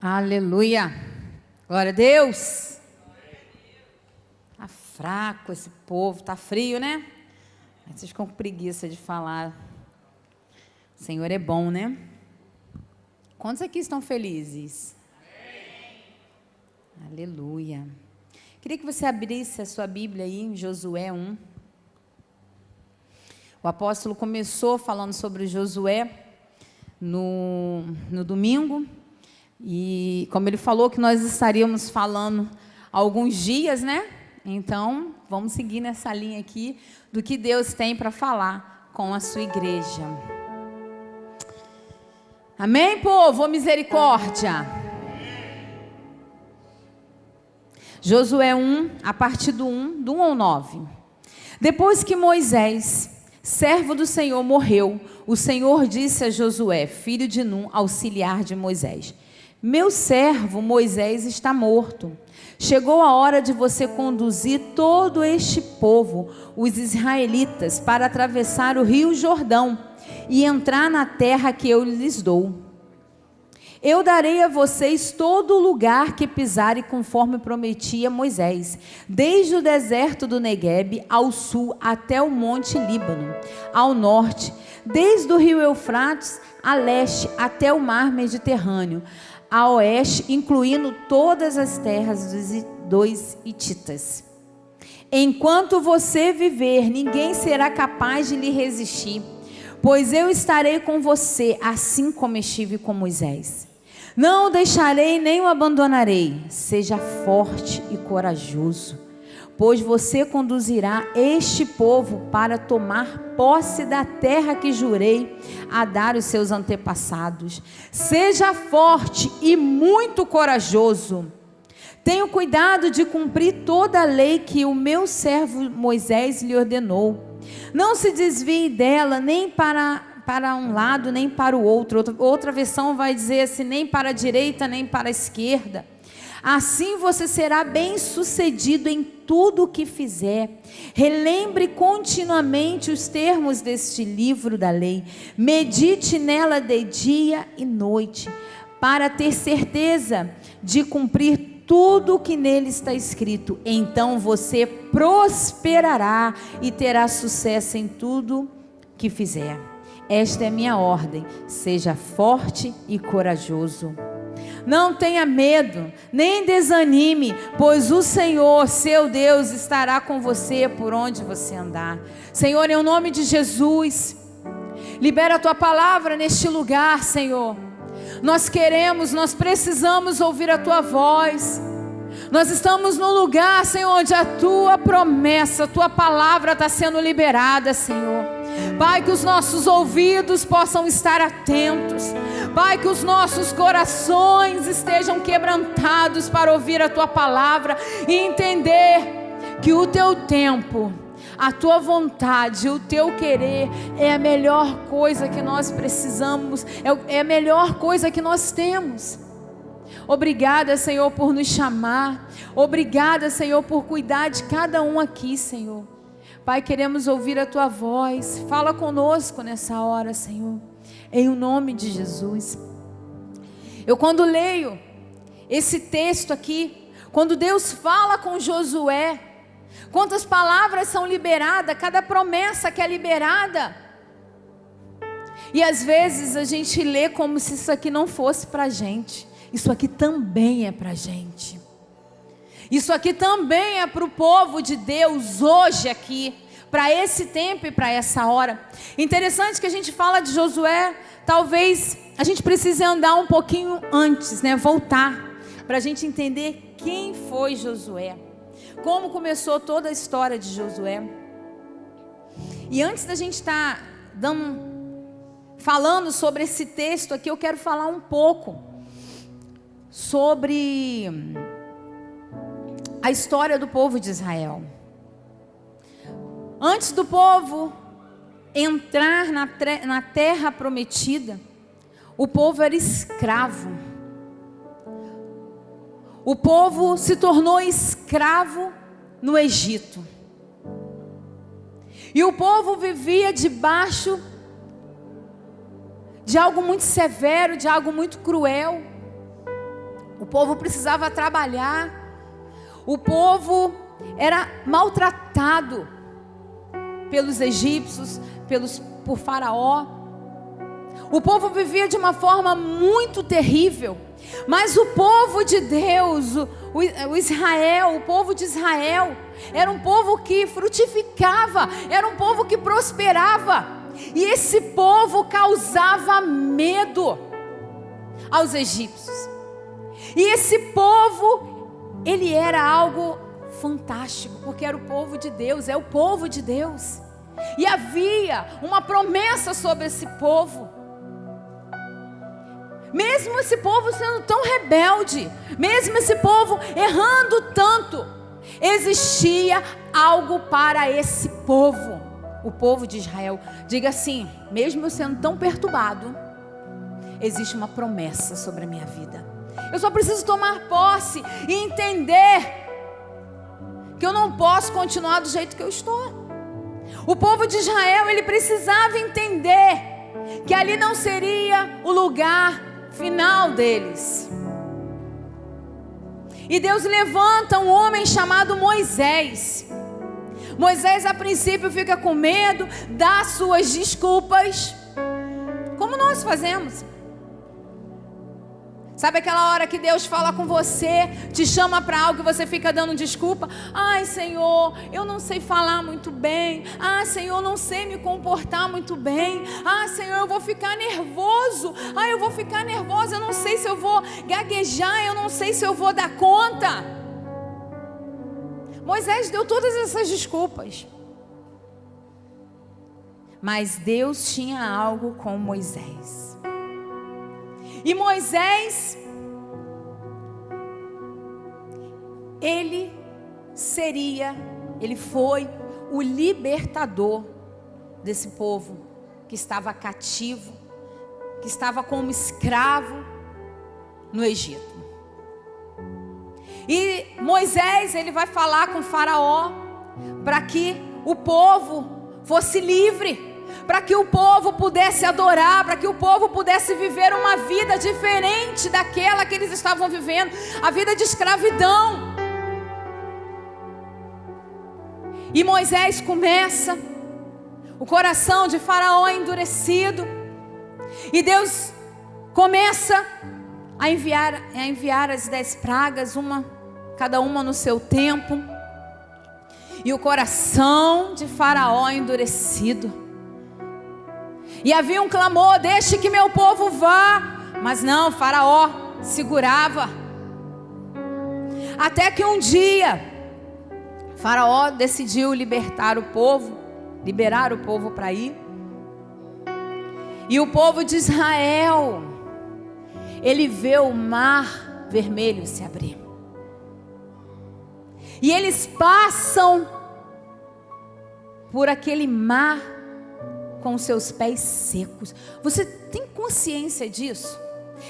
Aleluia, glória a Deus. Tá fraco esse povo, tá frio, né? Vocês ficam com preguiça de falar. O Senhor é bom, né? Quantos aqui estão felizes? Aleluia. Queria que você abrisse a sua Bíblia aí em Josué 1. O apóstolo começou falando sobre Josué no domingo. E como ele falou que nós estaríamos falando alguns dias, né? Então, vamos seguir nessa linha aqui do que Deus tem para falar com a sua igreja. Amém, povo? Misericórdia. Josué 1, a partir do 1 ao 9. Depois que Moisés, servo do Senhor, morreu, o Senhor disse a Josué, filho de Num, auxiliar de Moisés: meu servo Moisés está morto. Chegou a hora de você conduzir todo este povo, os israelitas, para atravessar o rio Jordão e entrar na terra que eu lhes dou. Eu darei a vocês todo o lugar que pisarem, conforme prometia Moisés, desde o deserto do Neguebe ao sul até o monte Líbano, ao norte, desde o rio Eufrates a leste até o mar Mediterrâneo, a oeste, incluindo todas as terras dos hititas. Enquanto você viver, ninguém será capaz de lhe resistir, pois eu estarei com você, assim como estive com Moisés. Não o deixarei nem o abandonarei. Seja forte e corajoso, pois você conduzirá este povo para tomar posse da terra que jurei a dar aos seus antepassados. Seja forte e muito corajoso. Tenha cuidado de cumprir toda a lei que o meu servo Moisés lhe ordenou. Não se desvie dela nem para um lado, nem para o outro. Outra versão vai dizer assim, nem para a direita, nem para a esquerda. Assim você será bem-sucedido em tudo o que fizer. Relembre continuamente os termos deste livro da lei. Medite nela de dia e noite, para ter certeza de cumprir tudo o que nele está escrito. Então você prosperará e terá sucesso em tudo que fizer. Esta é a minha ordem. Seja forte e corajoso. Não tenha medo, nem desanime, pois o Senhor, seu Deus, estará com você por onde você andar. Senhor, em nome de Jesus, libera a tua palavra neste lugar, Senhor. Nós precisamos ouvir a tua voz. Nós estamos no lugar, Senhor, onde a tua promessa, a tua palavra está sendo liberada, Senhor. Pai, que os nossos ouvidos possam estar atentos. Pai, que os nossos corações estejam quebrantados para ouvir a tua palavra e entender que o teu tempo, a tua vontade, o teu querer é a melhor coisa que nós precisamos, é a melhor coisa que nós temos. Obrigada, Senhor, por nos chamar. Obrigada, Senhor, por cuidar de cada um aqui, Senhor. Pai, queremos ouvir a tua voz. Fala conosco nessa hora, Senhor, em o nome de Jesus. Eu quando leio esse texto aqui, quando Deus fala com Josué, quantas palavras são liberadas, cada promessa que é liberada. E às vezes a gente lê como se isso aqui não fosse para a gente. Isso aqui também é para a gente. Isso aqui também é para o povo de Deus hoje aqui, para esse tempo e para essa hora. Interessante que a gente fala de Josué, talvez a gente precise andar um pouquinho antes, né? Voltar, para a gente entender quem foi Josué, como começou toda a história de Josué. E antes da gente estar falando sobre esse texto aqui, eu quero falar um pouco sobre a história do povo de Israel. Antes do povo entrar na terra prometida, o povo era escravo. O povo se tornou escravo no Egito. E o povo vivia debaixo de algo muito severo, de algo muito cruel. O povo precisava trabalhar. O povo era maltratado pelos egípcios, por Faraó. O povo vivia de uma forma muito terrível. Mas o povo de Deus, o povo de Israel, era um povo que frutificava, era um povo que prosperava. E esse povo causava medo aos egípcios. E esse povo, ele era algo fantástico, porque era o povo de Deus, é o povo de Deus. E havia uma promessa sobre esse povo. Mesmo esse povo sendo tão rebelde, mesmo esse povo errando tanto, existia algo para esse povo, o povo de Israel. Diga assim: mesmo eu sendo tão perturbado, existe uma promessa sobre a minha vida. Eu só preciso tomar posse e entender que eu não posso continuar do jeito que eu estou. O povo de Israel, ele precisava entender que ali não seria o lugar final deles. E Deus levanta um homem chamado Moisés. Moisés a princípio fica com medo, dá suas desculpas, como nós fazemos. Sabe aquela hora que Deus fala com você, te chama para algo e você fica dando desculpa? Ai, Senhor, eu não sei falar muito bem. Ah, Senhor, eu não sei me comportar muito bem. Ah, Senhor, eu vou ficar nervoso. Ah, eu vou ficar nervosa, eu não sei se eu vou gaguejar, eu não sei se eu vou dar conta. Moisés deu todas essas desculpas. Mas Deus tinha algo com Moisés. E Moisés, ele foi o libertador desse povo que estava cativo, que estava como escravo no Egito. E Moisés, ele vai falar com Faraó para que o povo fosse livre, para que o povo pudesse adorar, para que o povo pudesse viver uma vida diferente daquela que eles estavam vivendo, a vida de escravidão. E Moisés começa, o coração de Faraó é endurecido, e Deus começa a enviar as 10 pragas, cada uma no seu tempo, e o coração de Faraó é endurecido. E havia um clamor: deixe que meu povo vá. Mas não, Faraó segurava. Até que um dia Faraó decidiu liberar o povo para ir. E o povo de Israel, ele vê o mar vermelho se abrir. E eles passam por aquele mar com os seus pés secos. Você tem consciência disso?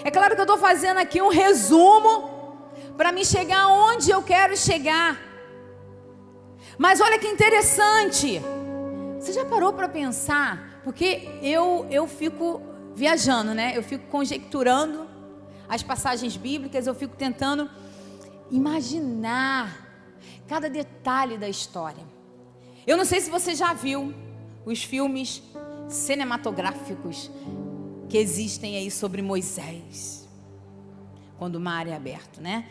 É claro que eu estou fazendo aqui um resumo para me chegar onde eu quero chegar. Mas olha que interessante. Você já parou para pensar? Porque eu fico viajando, né? Eu fico conjecturando as passagens bíblicas, eu fico tentando imaginar cada detalhe da história. Eu não sei se você já viu os filmes cinematográficos que existem aí sobre Moisés, quando o mar é aberto, né?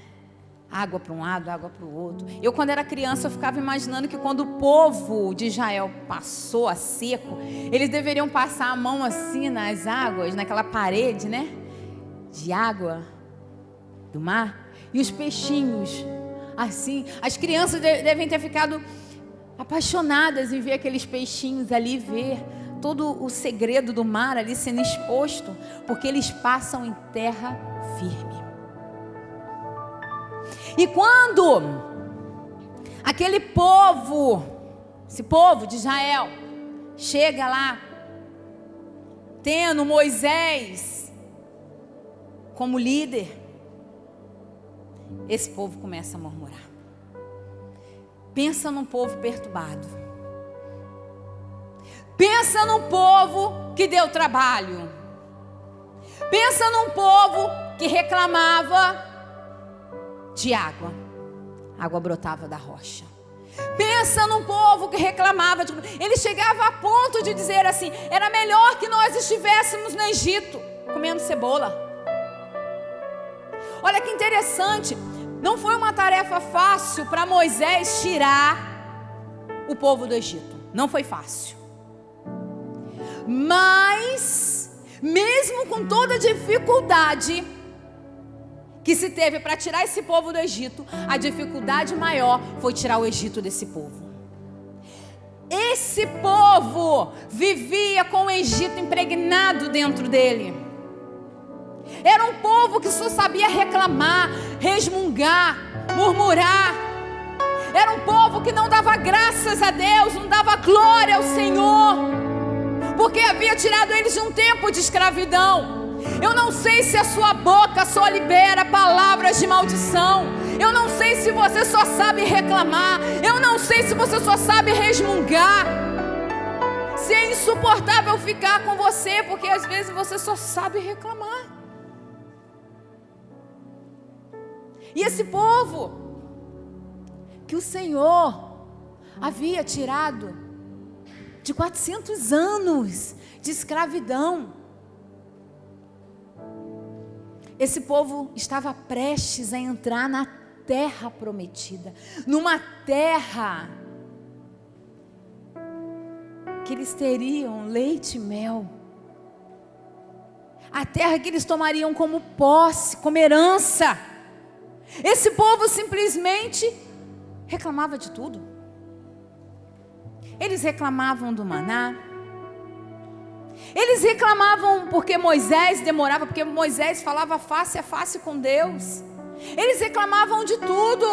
Água para um lado, água para o outro. Eu, quando era criança, eu ficava imaginando que quando o povo de Israel passou a seco, eles deveriam passar a mão assim nas águas, naquela parede, né? De água do mar. E os peixinhos, assim. As crianças devem ter ficado apaixonadas em ver aqueles peixinhos ali, ver todo o segredo do mar ali sendo exposto, porque eles passam em terra firme. E quando aquele povo, esse povo de Israel, chega lá, tendo Moisés como líder, esse povo começa a murmurar. Pensa num povo perturbado. Pensa num povo que deu trabalho. Pensa num povo que reclamava. de água. A água brotava da rocha. Pensa num povo que reclamava. Ele chegava a ponto de dizer assim: era melhor que nós estivéssemos no Egito, comendo cebola. Olha que interessante. Não foi uma tarefa fácil para Moisés tirar o povo do Egito. Não foi fácil. Mas, mesmo com toda a dificuldade que se teve para tirar esse povo do Egito, a dificuldade maior foi tirar o Egito desse povo. Esse povo vivia com o Egito impregnado dentro dele. Era um povo que só sabia reclamar, resmungar, murmurar. Era um povo que não dava graças a Deus, não dava glória ao Senhor, porque havia tirado eles de um tempo de escravidão. Eu não sei se a sua boca só libera palavras de maldição. Eu não sei se você só sabe reclamar. Eu não sei se você só sabe resmungar. Se é insuportável ficar com você, porque às vezes você só sabe reclamar. E esse povo que o Senhor havia tirado de 400 anos de escravidão, esse povo estava prestes a entrar na terra prometida, numa terra que eles teriam leite e mel, a terra que eles tomariam como posse, como herança. Esse povo simplesmente reclamava de tudo. Eles reclamavam do maná. Eles reclamavam porque Moisés demorava, porque Moisés falava face a face com Deus. Eles reclamavam de tudo.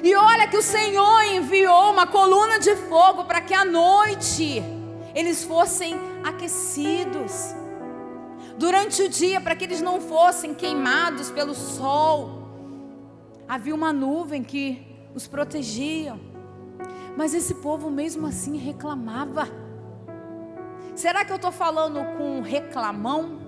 E olha que o Senhor enviou uma coluna de fogo para que à noite eles fossem aquecidos. Durante o dia, para que eles não fossem queimados pelo sol. Havia uma nuvem que os protegia. Mas esse povo mesmo assim reclamava. Será que eu estou falando com um reclamão?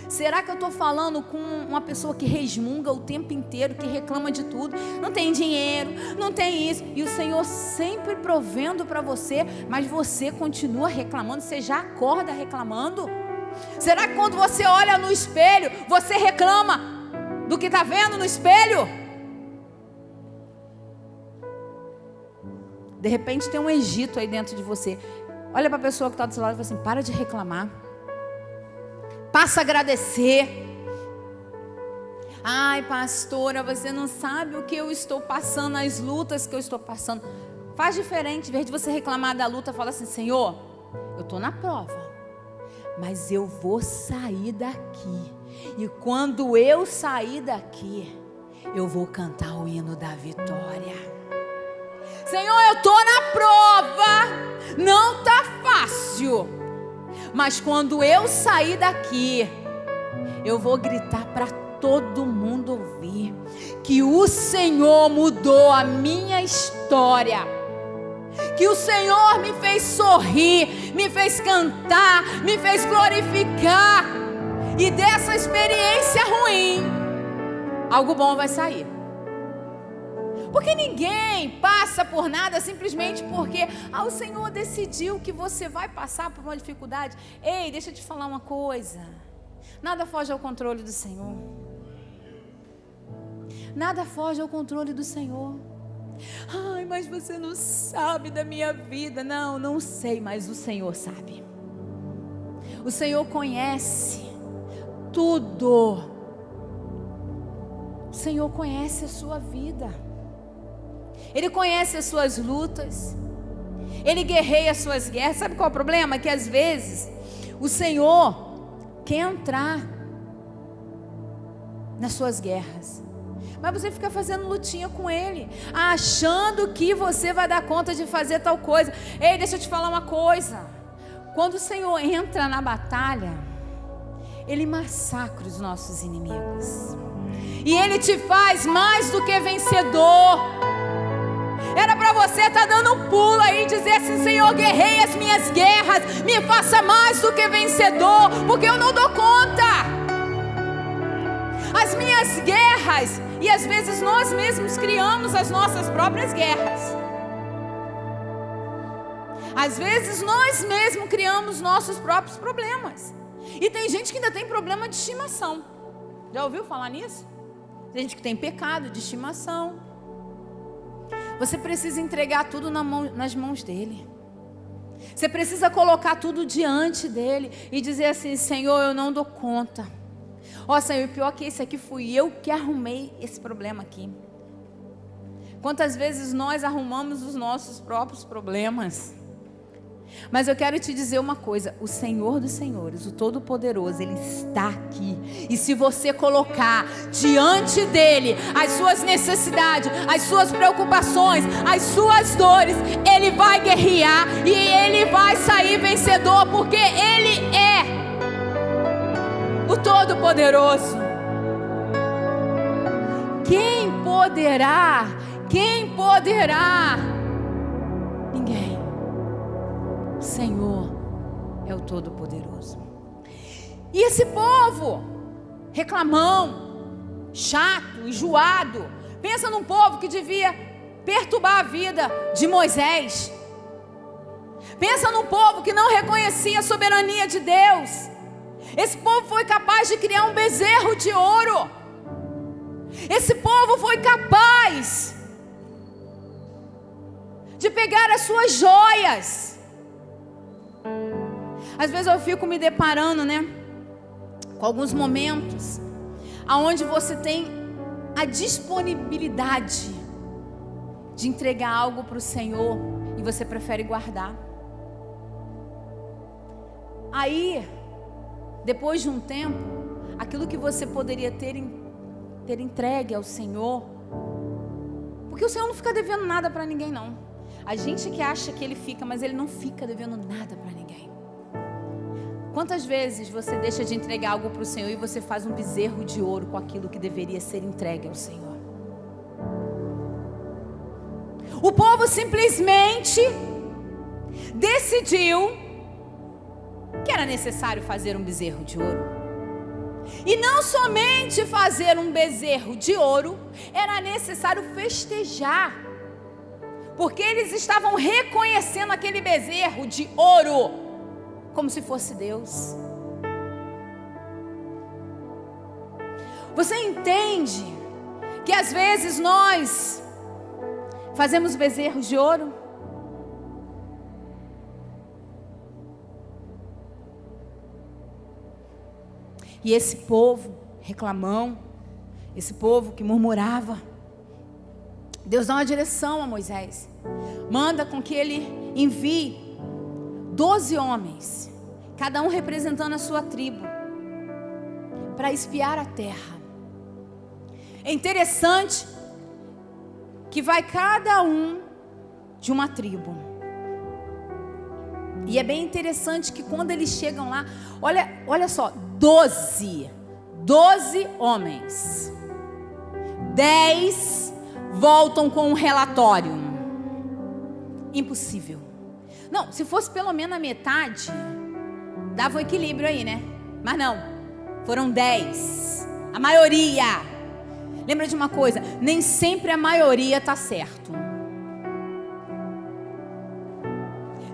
Será que eu estou falando com uma pessoa que resmunga o tempo inteiro, que reclama de tudo? Não tem dinheiro, não tem isso. E o Senhor sempre provendo para você, mas você continua reclamando, você já acorda reclamando? Será que quando você olha no espelho, você reclama do que está vendo no espelho? De repente tem um Egito aí dentro de você. Olha para a pessoa que está do seu lado e fala assim: para de reclamar. Passa a agradecer. Ai, pastora, você não sabe o que eu estou passando, as lutas que eu estou passando. Faz diferente, em vez de você reclamar da luta, fala assim: Senhor, eu estou na prova, mas eu vou sair daqui. E quando eu sair daqui, eu vou cantar o hino da vitória. Senhor, eu estou na prova, não está fácil, mas quando eu sair daqui, eu vou gritar para todo mundo ouvir que o Senhor mudou a minha história, que o Senhor me fez sorrir, me fez cantar, me fez glorificar, e dessa experiência ruim, algo bom vai sair. Porque ninguém passa por nada simplesmente porque o Senhor decidiu que você vai passar por uma dificuldade. Ei, deixa eu te falar uma coisa. Nada foge ao controle do Senhor. Nada foge ao controle do Senhor. Ai, mas você não sabe da minha vida. Não, não sei, mas o Senhor sabe. O Senhor conhece tudo. O Senhor conhece a sua vida. Ele conhece as suas lutas. Ele guerreia as suas guerras. Sabe qual é o problema? Que às vezes o Senhor quer entrar nas suas guerras, mas você fica fazendo lutinha com Ele, achando que você vai dar conta de fazer tal coisa. Ei, deixa eu te falar uma coisa. Quando o Senhor entra na batalha, Ele massacra os nossos inimigos, e Ele te faz mais do que vencedor. Era para você estar dando um pulo aí e dizer assim: Senhor, guerrei as minhas guerras, me faça mais do que vencedor, porque eu não dou conta. as minhas guerras. E às vezes nós mesmos criamos as nossas próprias guerras. Às vezes nós mesmos criamos nossos próprios problemas. E tem gente que ainda tem problema de estimação. Já ouviu falar nisso? Tem gente que tem pecado de estimação. Você precisa entregar tudo nas mãos dele. Você precisa colocar tudo diante dele e dizer assim: Senhor, eu não dou conta. Ó Senhor, pior que esse aqui fui eu que arrumei esse problema aqui. Quantas vezes nós arrumamos os nossos próprios problemas? Mas eu quero te dizer uma coisa: o Senhor dos Senhores, o Todo-Poderoso, Ele está aqui. E se você colocar diante dEle as suas necessidades, as suas preocupações, as suas dores, Ele vai guerrear e Ele vai sair vencedor, porque Ele é o Todo-Poderoso. Quem poderá? Quem poderá? Ninguém. O Senhor é o Todo-Poderoso. E esse povo reclamão, chato, enjoado, pensa num povo que devia perturbar a vida de Moisés. Pensa num povo que não reconhecia a soberania de Deus. Esse povo foi capaz de criar um bezerro de ouro. Esse povo foi capaz de pegar as suas joias. Às vezes eu fico me deparando, com alguns momentos aonde você tem a disponibilidade de entregar algo para o Senhor e você prefere guardar. Aí, depois de um tempo, aquilo que você poderia ter entregue ao Senhor, porque o Senhor não fica devendo nada para ninguém, não. A gente que acha que Ele fica, mas Ele não fica devendo nada para ninguém. Quantas vezes você deixa de entregar algo para o Senhor e você faz um bezerro de ouro com aquilo que deveria ser entregue ao Senhor? O povo simplesmente decidiu que era necessário fazer um bezerro de ouro. E não somente fazer um bezerro de ouro, era necessário festejar, porque eles estavam reconhecendo aquele bezerro de ouro como se fosse Deus. Você entende que às vezes nós fazemos bezerros de ouro? E esse povo reclamão, esse povo que murmurava, Deus dá uma direção a Moisés. Manda com que ele envie 12 homens, cada um representando a sua tribo, para espiar a terra. É interessante que vai cada um de uma tribo. E é bem interessante que quando eles chegam lá, olha só, 12 homens, 10 voltam com um relatório. Impossível. Não, se fosse pelo menos a metade, dava um equilíbrio aí, Mas não, foram 10, a maioria. Lembra de uma coisa, nem sempre a maioria está certo.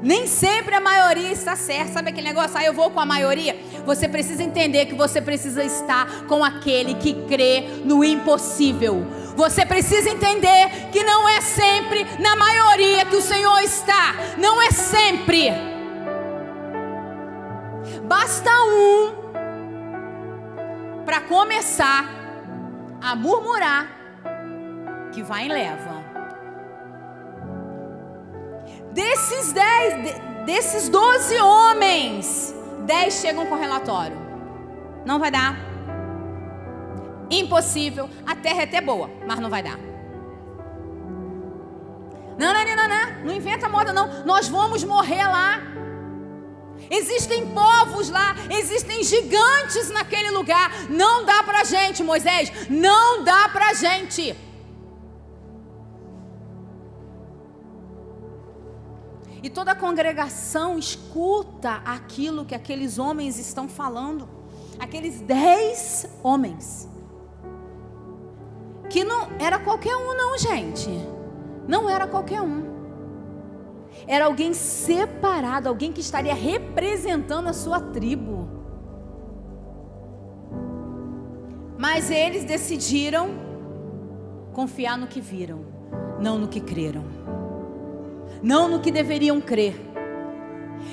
Nem sempre a maioria está certa. Sabe aquele negócio, eu vou com a maioria? Você precisa entender que você precisa estar com aquele que crê no impossível. Você precisa entender que não é sempre na maioria que o Senhor está. Não é sempre. Basta um para começar a murmurar, que vai em leva. Desses 12 homens, 10 chegam com relatório. Não vai dar. Impossível. A terra é até boa, mas não vai dar. Não inventa moda não. Nós vamos morrer lá. Existem povos lá, existem gigantes naquele lugar. Não dá pra gente, Moisés. Não dá pra gente. E toda a congregação escuta aquilo que aqueles homens estão falando. Aqueles 10 homens. que não era qualquer um não, gente. Não era qualquer um. Era alguém separado, alguém que estaria representando a sua tribo. Mas eles decidiram confiar no que viram, não no que creram, não no que deveriam crer.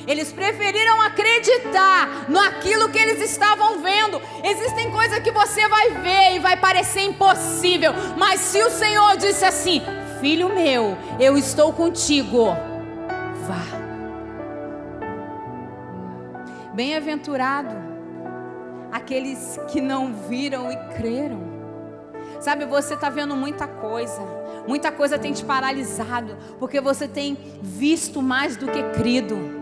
Eles preferiram acreditar naquilo que eles estavam vendo. Existem coisas que você vai ver e vai parecer impossível, mas se o Senhor disse assim: filho meu, eu estou contigo, vá. Bem-aventurado aqueles que não viram e creram. Sabe, você está vendo muita coisa tem te paralisado, porque você tem visto mais do que crido.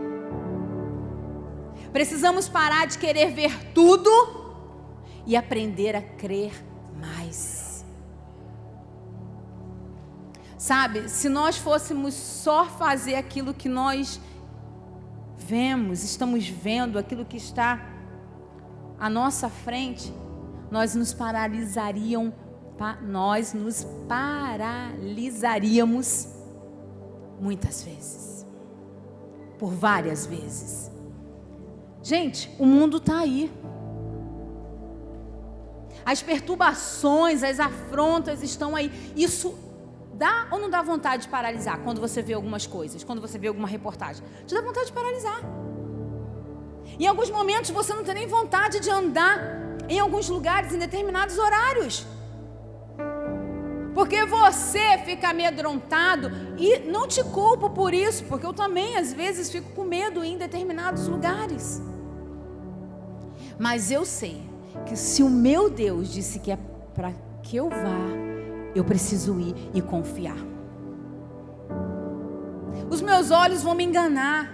Precisamos parar de querer ver tudo e aprender a crer mais. Sabe, se nós fôssemos só fazer aquilo que nós estamos vendo, aquilo que está à nossa frente, nós nos paralisaríamos muitas vezes, por várias vezes. Gente, o mundo está aí. As perturbações, as afrontas estão aí. Isso dá ou não dá vontade de paralisar quando você vê algumas coisas, quando você vê alguma reportagem? Te dá vontade de paralisar. Em alguns momentos você não tem nem vontade de andar em alguns lugares em determinados horários, porque você fica amedrontado. E não te culpo por isso, porque eu também às vezes fico com medo em determinados lugares. Mas eu sei que se o meu Deus disse que é para que eu vá, eu preciso ir e confiar. Os meus olhos vão me enganar,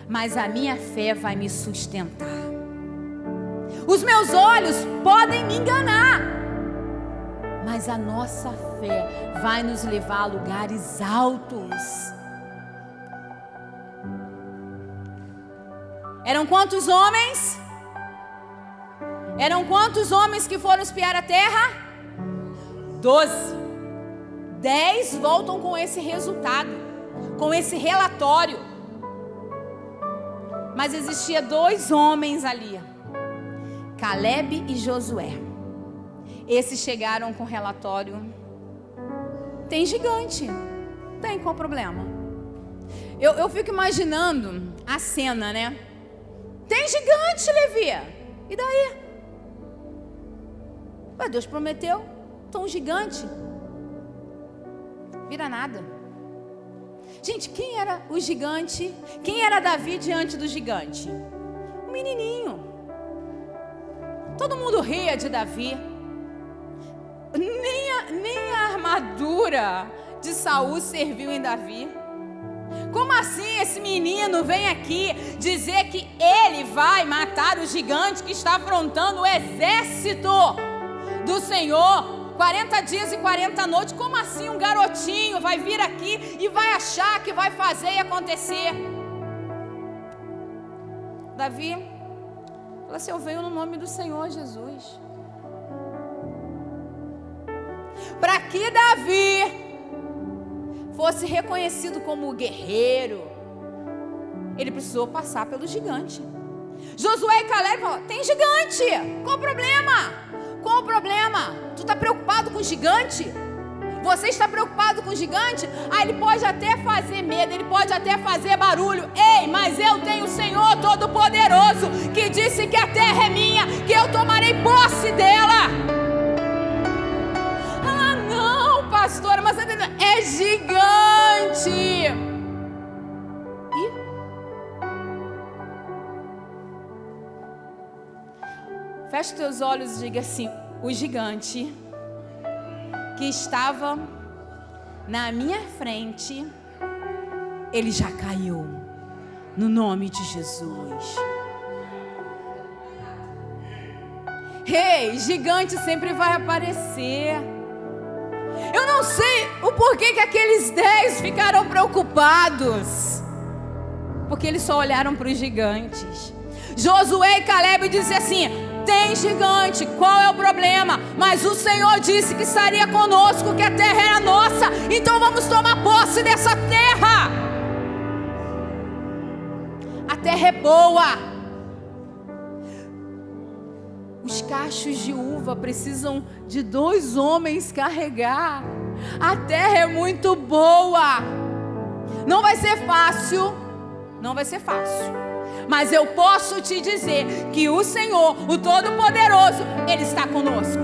mas a minha fé vai me sustentar. Os meus olhos podem me enganar, mas a nossa fé vai nos levar a lugares altos. Eram quantos homens? Eram quantos homens que foram espiar a terra? 12. 10 voltam com esse resultado, com esse relatório. Mas existia 2 homens ali, Caleb e Josué. Esses chegaram com relatório: tem gigante. Tem, qual o problema? Eu fico imaginando a cena, né? Tem gigante, Levi. E daí? Ué, Deus prometeu, então gigante vira nada. Gente, quem era o gigante? Quem era Davi diante do gigante? Um menininho. Todo mundo ria de Davi. Nem a armadura de Saul serviu em Davi. Como assim esse menino vem aqui dizer que ele vai matar o gigante que está afrontando o exército do Senhor? 40 dias e 40 noites. Como assim um garotinho vai vir aqui e vai achar que vai fazer e acontecer? Davi falou assim: eu venho no nome do Senhor Jesus. Para que Davi fosse reconhecido como guerreiro, ele precisou passar pelo gigante. Josué e Caleb falaram: tem gigante, qual o problema? Qual o problema? Tu está preocupado com o gigante? Você está preocupado com o gigante? Ah, ele pode até fazer medo, ele pode até fazer barulho. Ei, mas eu tenho o Senhor Todo-Poderoso, que disse que a terra é minha, que eu tomarei posse dela. Ah, não, pastora, mas é gigante. E? Feche teus olhos e diga assim: o gigante que estava na minha frente, ele já caiu, no nome de Jesus. Ei, gigante sempre vai aparecer. Eu não sei o porquê que aqueles 10 ficaram preocupados, porque eles só olharam para os gigantes. Josué e Caleb disseram assim: tem gigante, qual é o problema? Mas o Senhor disse que estaria conosco, que a terra era nossa, então vamos tomar posse dessa terra. A terra é boa. Os cachos de uva precisam de 2 homens carregar. A terra é muito boa. Não vai ser fácil, não vai ser fácil. Mas eu posso te dizer que o Senhor, o Todo-Poderoso, Ele está conosco.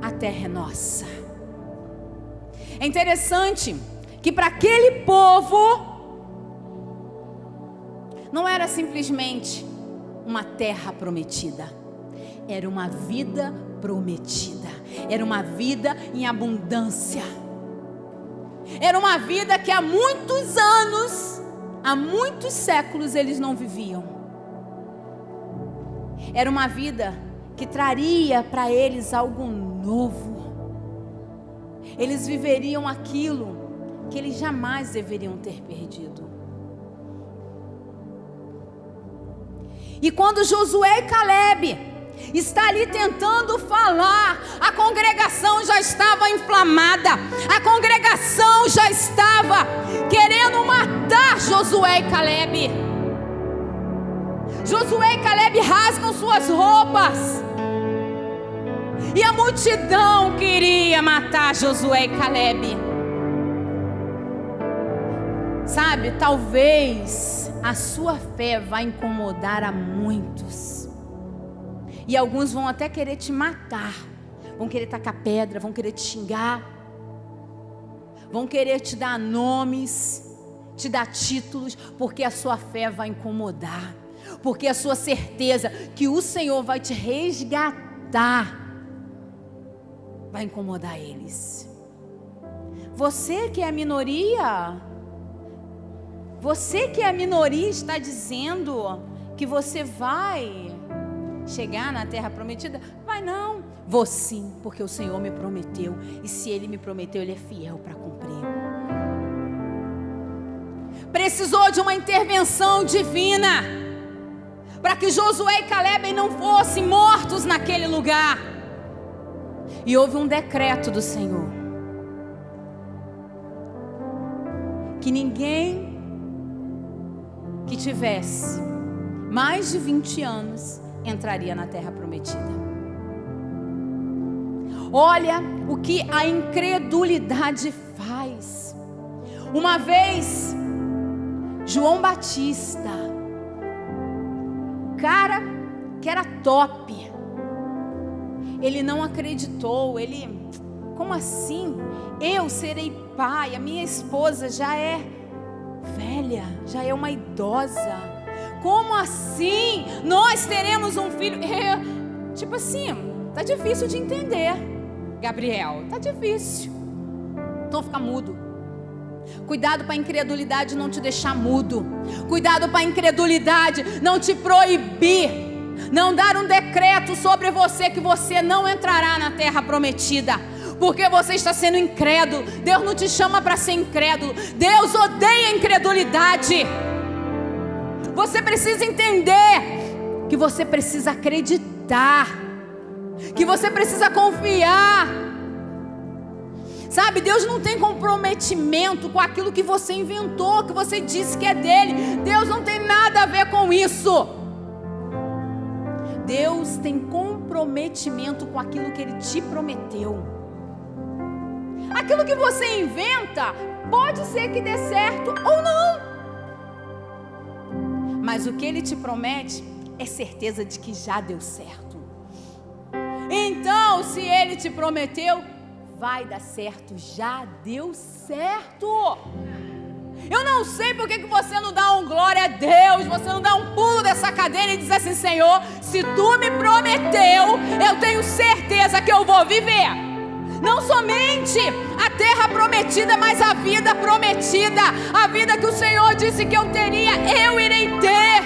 A terra é nossa. É interessante que para aquele povo não era simplesmente uma terra prometida, era uma vida prometida, era uma vida em abundância, era uma vida que há muitos anos, há muitos séculos eles não viviam. Era uma vida que traria para eles algo novo. Eles viveriam aquilo que eles jamais deveriam ter perdido. E quando Josué e Caleb está ali tentando falar, a congregação já estava inflamada, a congregação já estava querendo matar Josué e Caleb. Josué e Caleb rasgam suas roupas, e a multidão queria matar Josué e Caleb. Sabe, talvez a sua fé vai incomodar a muitos. E alguns vão até querer te matar. Vão querer tacar pedra, vão querer te xingar. Vão querer te dar nomes, te dar títulos, porque a sua fé vai incomodar. Porque a sua certeza que o Senhor vai te resgatar vai incomodar eles. Você que é a minoria, está dizendo que você vai chegar na terra prometida? Vai não. Vou sim, porque o Senhor me prometeu. E se Ele me prometeu, Ele é fiel para cumprir. Precisou de uma intervenção divina para que Josué e Caleb não fossem mortos naquele lugar. E houve um decreto do Senhor que ninguém que tivesse mais de 20 anos entraria na terra prometida. Olha o que a incredulidade faz. Uma vez, João Batista, cara que era top, ele não acreditou. Como assim? Eu serei pai, a minha esposa já é velha, já é uma idosa. Como assim? Nós teremos um filho? Tipo assim, tá difícil de entender, Gabriel, tá difícil. Então fica mudo. Cuidado para a incredulidade não te deixar mudo. Cuidado para a incredulidade não te proibir, não dar um decreto sobre você que você não entrará na terra prometida, porque você está sendo incrédulo. Deus não te chama para ser incrédulo. Deus odeia a incredulidade. Você precisa entender que você precisa acreditar, que você precisa confiar. Sabe, Deus não tem comprometimento com aquilo que você inventou, que você disse que é dele. Deus não tem nada a ver com isso. Deus tem comprometimento com aquilo que Ele te prometeu. Aquilo que você inventa, pode ser que dê certo ou não. Mas o que Ele te promete é certeza de que já deu certo. Então, se Ele te prometeu, vai dar certo, já deu certo. Eu não sei por que você não dá um glória a Deus, você não dá um pulo dessa cadeira e diz assim: Senhor, se Tu me prometeu, eu tenho certeza que eu vou viver. Não somente a terra prometida, mas a vida prometida. A vida que o Senhor disse que eu teria, eu irei ter.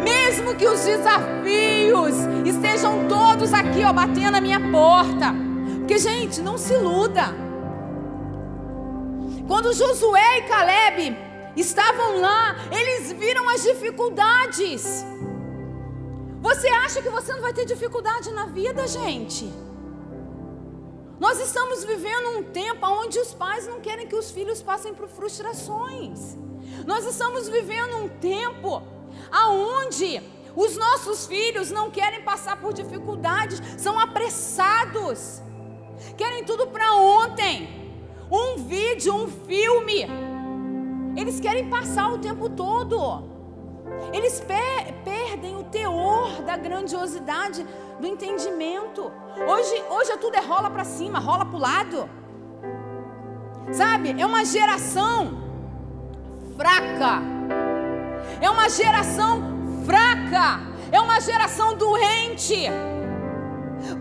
Mesmo que os desafios estejam todos aqui, batendo na minha porta. Porque, gente, não se iluda. Quando Josué e Caleb estavam lá, eles viram as dificuldades. Você acha que você não vai ter dificuldade na vida, gente? Nós estamos vivendo um tempo onde os pais não querem que os filhos passem por frustrações. Nós estamos vivendo um tempo onde os nossos filhos não querem passar por dificuldades, são apressados, querem tudo para ontem, um vídeo, um filme, eles querem passar o tempo todo, eles perdem o teor da grandiosidade do entendimento. Hoje tudo rola para cima, rola para o lado, sabe? É uma geração fraca, é uma geração fraca, é uma geração doente,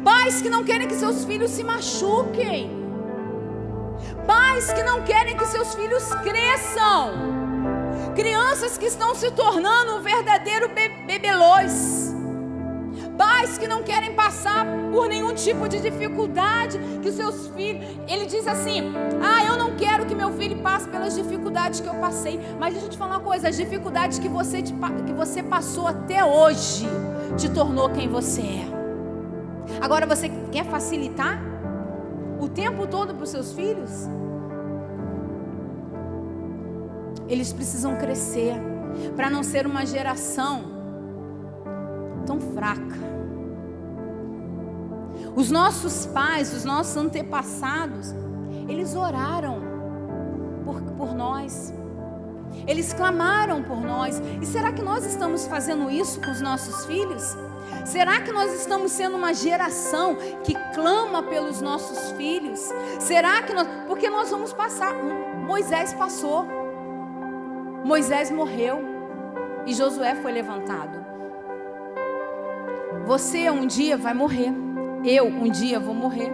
pais que não querem que seus filhos se machuquem, pais que não querem que seus filhos cresçam, crianças que estão se tornando um verdadeiro bebelôs, pais que não querem passar por nenhum tipo de dificuldade, que seus filhos, ele diz assim, eu não quero que meu filho passe pelas dificuldades que eu passei, mas deixa eu te falar uma coisa, as dificuldades que você passou até hoje, te tornou quem você é. Agora você quer facilitar o tempo todo para os seus filhos? Eles precisam crescer, para não ser uma geração tão fraca. Os nossos pais, os nossos antepassados, eles oraram por nós, eles clamaram por nós. E será que nós estamos fazendo isso com os nossos filhos? Será que nós estamos sendo uma geração que clama pelos nossos filhos? Será que porque nós vamos passar. Moisés passou, Moisés morreu e Josué foi levantado. Você um dia vai morrer, eu um dia vou morrer.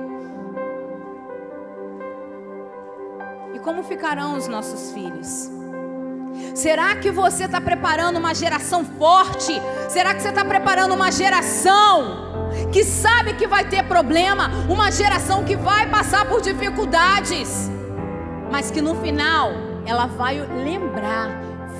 E como ficarão os nossos filhos? Será que você está preparando uma geração forte? Será que você está preparando uma geração que sabe que vai ter problema? Uma geração que vai passar por dificuldades, mas que no final ela vai lembrar: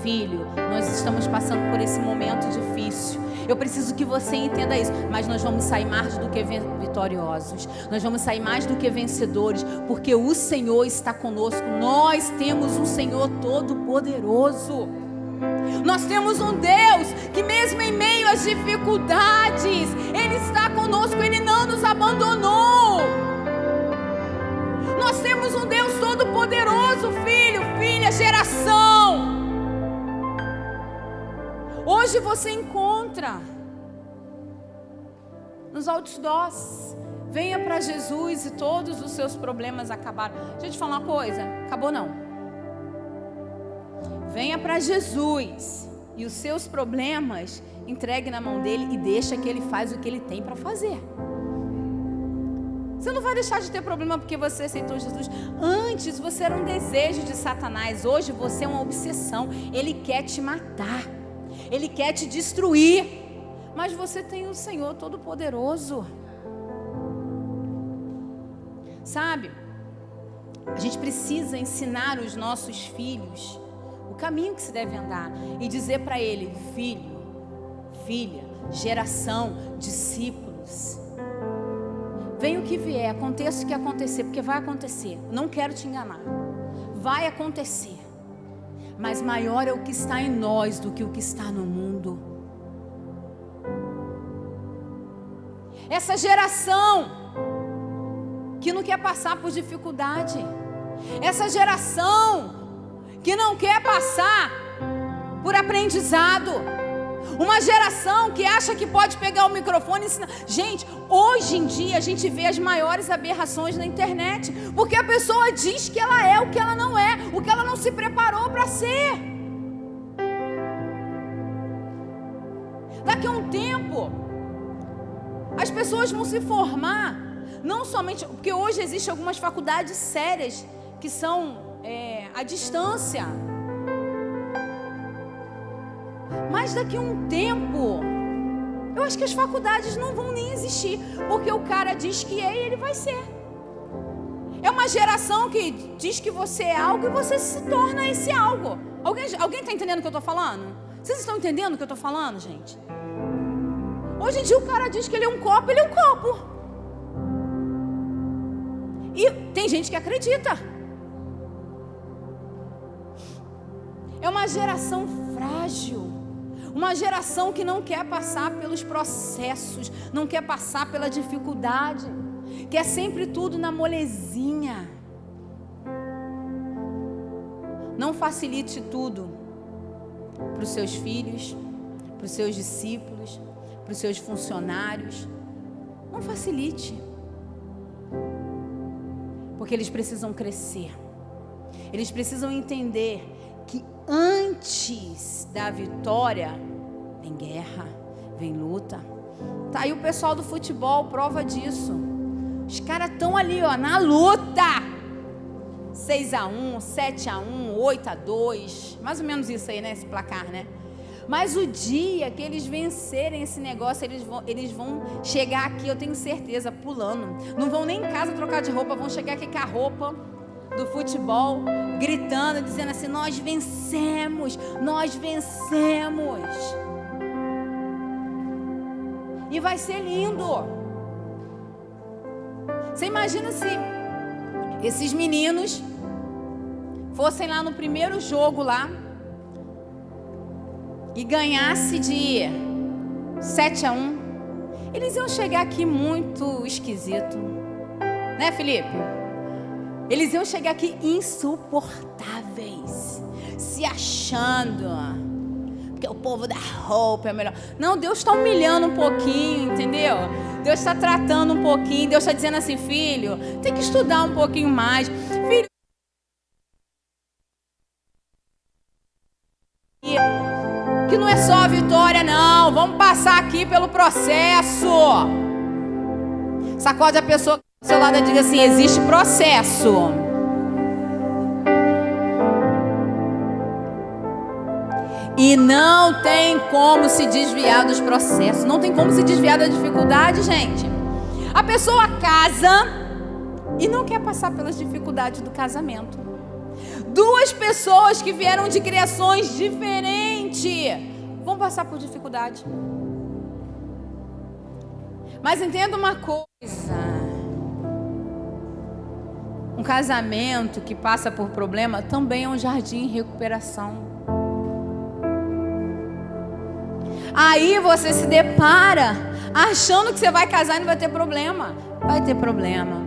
filho, nós estamos passando por esse momento difícil. Eu preciso que você entenda isso, mas nós vamos sair mais do que vitoriosos, nós vamos sair mais do que vencedores, porque o Senhor está conosco. Nós temos um Senhor todo-poderoso, nós temos um Deus que mesmo em meio às dificuldades, Ele está conosco, Ele não nos abandonou. Nós temos um Deus todo-poderoso, filho, filha, geração. Hoje você encontra nos outdoors: venha para Jesus e todos os seus problemas acabaram. Deixa eu te falar uma coisa, acabou não. Venha para Jesus e os seus problemas entregue na mão dele e deixa que ele faz o que ele tem para fazer. Você não vai deixar de ter problema porque você aceitou Jesus. Antes você era um desejo de Satanás, hoje você é uma obsessão. Ele quer te matar, ele quer te destruir, mas você tem o Senhor Todo-Poderoso. Sabe, a gente precisa ensinar os nossos filhos o caminho que se deve andar e dizer para ele: filho, filha, geração, discípulos, venha o que vier, aconteça o que acontecer, porque vai acontecer, não quero te enganar, vai acontecer, mas maior é o que está em nós do que o que está no mundo. Essa geração que não quer passar por dificuldade, essa geração que não quer passar por aprendizado, uma geração que acha que pode pegar o microfone e ensinar. Gente, hoje em dia a gente vê as maiores aberrações na internet, porque a pessoa diz que ela é o que ela não é, o que ela não se preparou para ser. Daqui a um tempo as pessoas vão se formar, não somente, porque hoje existem algumas faculdades sérias que são à distância, mas daqui a um tempo eu acho que as faculdades não vão nem existir, porque o cara diz que é e ele vai ser. uma geração que diz que você é algo e você se torna esse algo. Alguém está entendendo o que eu estou falando? Vocês estão entendendo o que eu estou falando, gente? Hoje em dia o cara diz que ele é um copo, ele é um copo. E tem gente que acredita. É uma geração frágil. Uma geração que não quer passar pelos processos, não quer passar pela dificuldade, quer sempre tudo na molezinha. Não facilite tudo para os seus filhos, para os seus discípulos, para os seus funcionários. Não facilite. Porque eles precisam crescer. Eles precisam entender que antes da vitória vem guerra, vem luta. Tá aí o pessoal do futebol, prova disso. Os caras estão ali, ó, na luta. 6-1, 7-1, 8-2, mais ou menos isso aí, né? Esse placar, né? Mas o dia que eles vencerem esse negócio, eles vão chegar aqui, eu tenho certeza, pulando. Não vão nem em casa trocar de roupa, vão chegar aqui com a roupa do futebol, gritando, dizendo assim: nós vencemos, nós vencemos. E vai ser lindo. Você imagina se esses meninos fossem lá no primeiro jogo lá e ganhasse de 7-1, eles iam chegar aqui muito esquisito, né, Felipe? Eles iam chegar aqui insuportáveis, se achando, porque o povo da roupa é melhor. Não, Deus está humilhando um pouquinho, entendeu? Deus está tratando um pouquinho. Deus está dizendo assim: filho, tem que estudar um pouquinho mais. Filho, que não é só a vitória, não. Vamos passar aqui pelo processo. Sacode a pessoa do seu lado e diga assim: existe processo. E não tem como se desviar dos processos. Não tem como se desviar da dificuldade, gente. A pessoa casa e não quer passar pelas dificuldades do casamento. Duas pessoas que vieram de criações diferentes vão passar por dificuldade. Mas entenda uma coisa: um casamento que passa por problema também é um jardim em recuperação. Aí você se depara achando que você vai casar e não vai ter problema. Vai ter problema.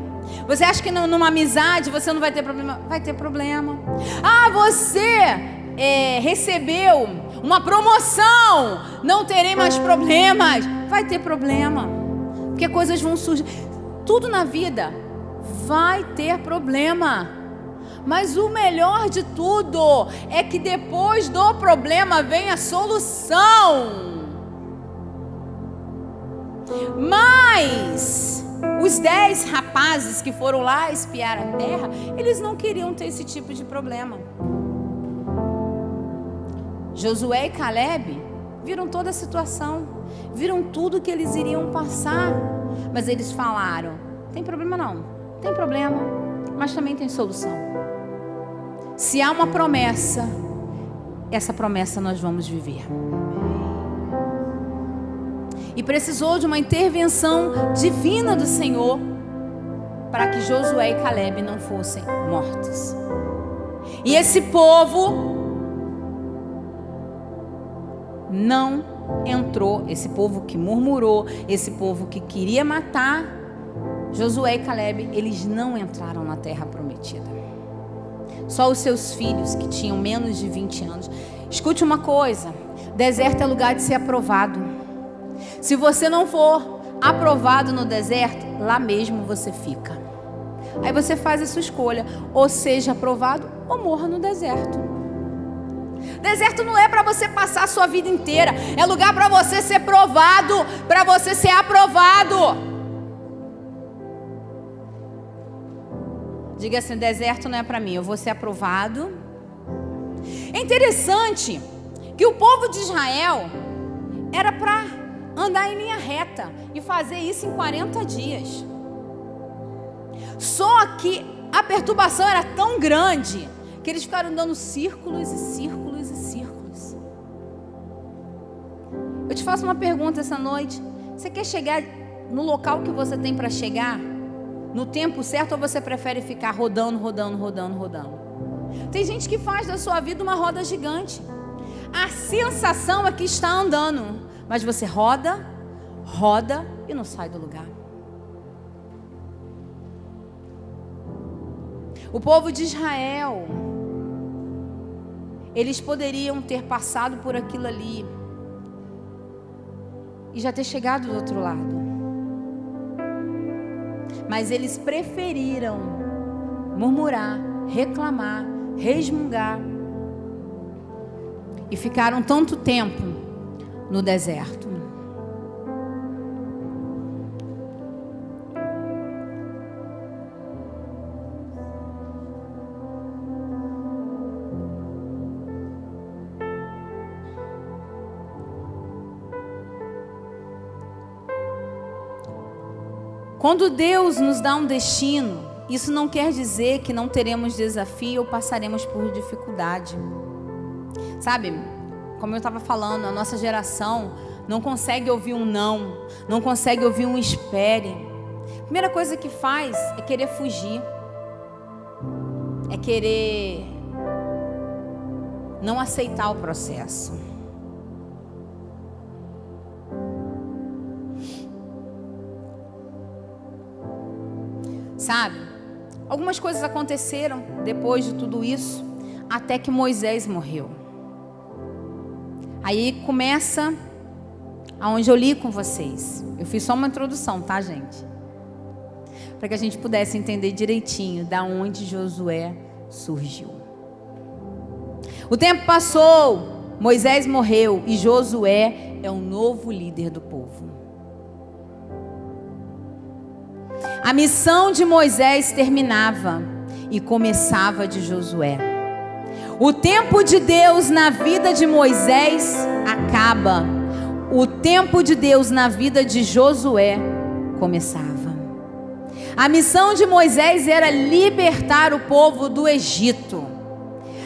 Você acha que numa amizade você não vai ter problema? Vai ter problema. Ah, você recebeu uma promoção, não terei mais problemas. Vai ter problema. Porque coisas vão surgir. Tudo na vida vai ter problema. Mas o melhor de tudo é que depois do problema vem a solução. Mas os 10 rapazes que foram lá espiar a terra, eles não queriam ter esse tipo de problema. Josué e Caleb viram toda a situação, viram tudo que eles iriam passar, mas eles falaram: tem problema não, tem problema, mas também tem solução. Se há uma promessa, essa promessa nós vamos viver. E precisou de uma intervenção divina do Senhor para que Josué e Caleb não fossem mortos. E esse povo não entrou, esse povo que murmurou, esse povo que queria matar Josué e Caleb, eles não entraram na terra prometida. Só os seus filhos, que tinham menos de 20 anos. Escute uma coisa: deserto é lugar de ser aprovado. Se você não for aprovado no deserto, lá mesmo você fica. Aí você faz a sua escolha: ou seja aprovado ou morra no deserto. Deserto não é para você passar a sua vida inteira, é lugar para você ser provado, para você ser aprovado. Diga assim: deserto não é para mim, eu vou ser aprovado. É interessante que o povo de Israel era para andar em linha reta e fazer isso em 40 dias. Só que a perturbação era tão grande que eles ficaram dando círculos e círculos e círculos. Eu te faço uma pergunta essa noite. Você quer chegar no local que você tem para chegar no tempo certo, ou você prefere ficar rodando? Tem gente que faz da sua vida uma roda gigante. A sensação é que está andando, mas você roda e não sai do lugar. O povo de Israel, eles poderiam ter passado por aquilo ali e já ter chegado do outro lado, mas eles preferiram murmurar, reclamar, resmungar e ficaram tanto tempo no deserto. Quando Deus nos dá um destino, isso não quer dizer que não teremos desafio ou passaremos por dificuldade. Sabe, como eu estava falando, a nossa geração não consegue ouvir um não consegue ouvir um espere. A primeira coisa que faz é querer fugir, é querer não aceitar o processo. Sabe, algumas coisas aconteceram depois de tudo isso, até que Moisés morreu. Aí começa aonde eu li com vocês. Eu fiz só uma introdução, tá, gente? Para que a gente pudesse entender direitinho da onde Josué surgiu. O tempo passou, Moisés morreu e Josué é o novo líder do povo. A missão de Moisés terminava e começava de Josué. O tempo de Deus na vida de Moisés acaba. O tempo de Deus na vida de Josué começava. A missão de Moisés era libertar o povo do Egito.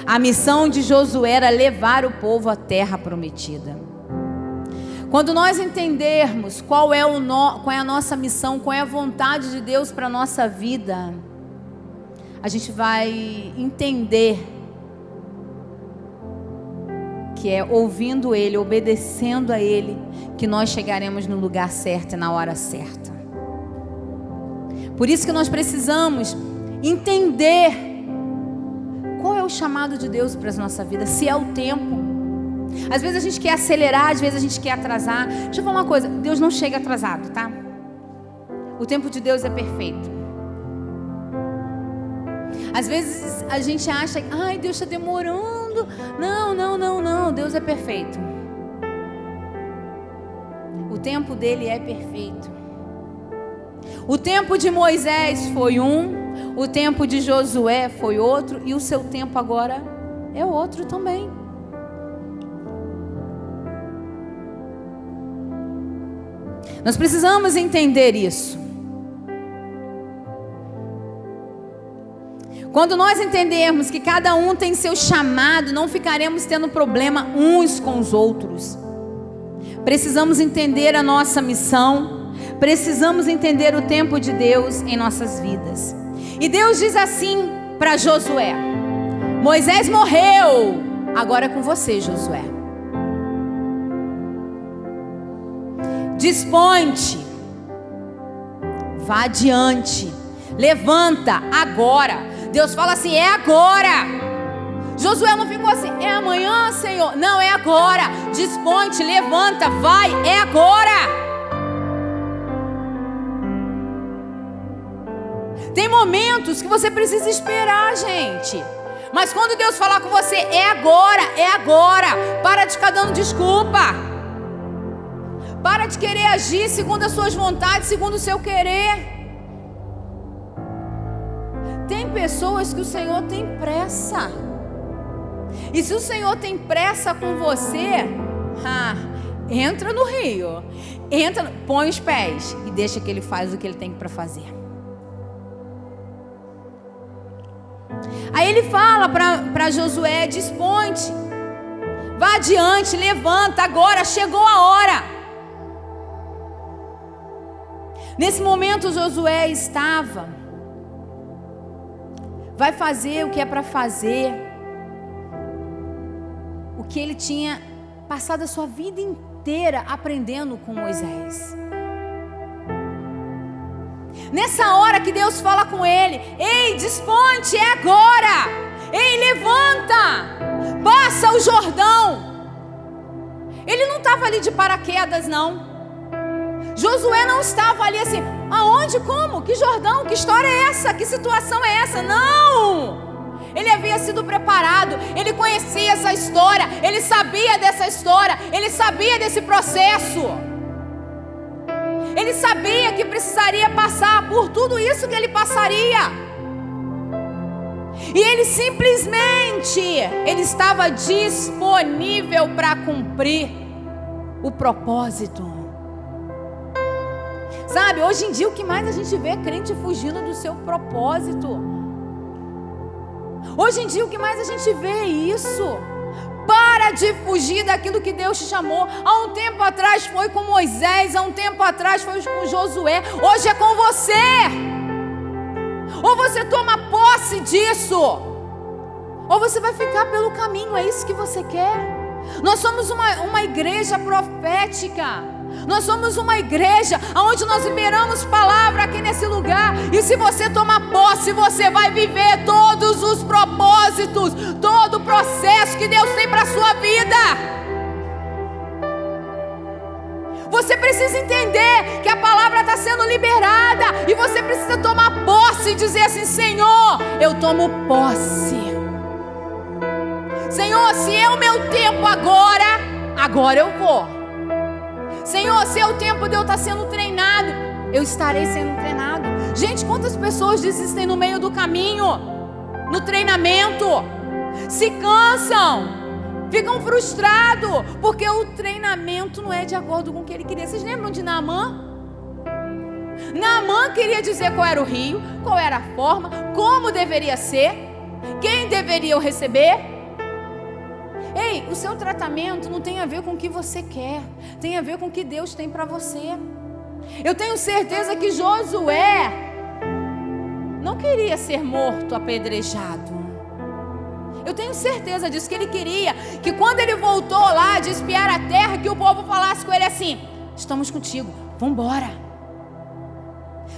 A missão de Josué era levar o povo à terra prometida. Quando nós entendermos qual é a nossa missão, qual é a vontade de Deus para a nossa vida, a gente vai entender que é ouvindo Ele, obedecendo a Ele, que nós chegaremos no lugar certo e na hora certa. Por isso que nós precisamos entender qual é o chamado de Deus para a nossa vida, se é o tempo. Às vezes a gente quer acelerar, às vezes a gente quer atrasar. Deixa eu falar uma coisa, Deus não chega atrasado, tá? O tempo de Deus é perfeito. Às vezes a gente acha, ai, Deus está demorando. Não, Deus é perfeito. O tempo dele é perfeito. O tempo de Moisés foi um, o tempo de Josué foi outro, e o seu tempo agora é outro também. Nós precisamos entender isso. Quando nós entendermos que cada um tem seu chamado, não ficaremos tendo problema uns com os outros. Precisamos entender a nossa missão. Precisamos entender o tempo de Deus em nossas vidas. E Deus diz assim para Josué: Moisés morreu, agora é com você, Josué. Dispõe-te, vá adiante, levanta agora. Deus fala assim, é agora. Josué não ficou assim, é amanhã, Senhor. Não, é agora. Dispõe-te, levanta, vai, é agora. Tem momentos que você precisa esperar, gente. Mas quando Deus falar com você, é agora, é agora. Para de ficar dando desculpa. Para de querer agir segundo as suas vontades, segundo o seu querer. Tem pessoas que o Senhor tem pressa. E se o Senhor tem pressa com você, entra no rio, põe os pés e deixa que Ele faz o que Ele tem para fazer. Aí ele fala para Josué: desponte, vá adiante, levanta, agora chegou a hora. Nesse momento Josué vai fazer o que é para fazer, o que ele tinha passado a sua vida inteira aprendendo com Moisés. Nessa hora que Deus fala com ele: ei, desponte, é agora. Ei, levanta, passa o Jordão. Ele não estava ali de paraquedas, não. Josué não estava ali assim: aonde, como, que Jordão, que história é essa, que situação é essa? Não, ele havia sido preparado, ele conhecia essa história, ele sabia dessa história, ele sabia desse processo. Ele sabia que precisaria passar por tudo isso que ele passaria. E ele simplesmente, ele estava disponível para cumprir o propósito. Sabe, hoje em dia o que mais a gente vê é crente fugindo do seu propósito. Hoje em dia o que mais a gente vê é isso. Para de fugir daquilo que Deus te chamou. Há um tempo atrás foi com Moisés, há um tempo atrás foi com Josué, hoje é com você. Ou você toma posse disso, ou você vai ficar pelo caminho. É isso que você quer? Nós somos uma igreja profética. Nós somos uma igreja onde nós liberamos palavra aqui nesse lugar. E se você tomar posse, você vai viver todos os propósitos, todo o processo que Deus tem para a sua vida. Você precisa entender que a palavra está sendo liberada, e você precisa tomar posse e dizer assim: Senhor, eu tomo posse. Senhor, se é o meu tempo agora eu vou. Senhor, se é o tempo de eu estar sendo treinado, eu estarei sendo treinado. Gente, quantas pessoas desistem no meio do caminho, no treinamento, se cansam, ficam frustrados, porque o treinamento não é de acordo com o que ele queria. Vocês lembram de Naamã? Naamã queria dizer qual era o rio, qual era a forma, como deveria ser, quem deveria o receber. Ei, o seu tratamento não tem a ver com o que você quer, tem a ver com o que Deus tem para você. Eu tenho certeza que Josué não queria ser morto, apedrejado. Eu tenho certeza disso, que ele queria que quando ele voltou lá de espiar a terra, que o povo falasse com ele assim: estamos contigo, vamos embora.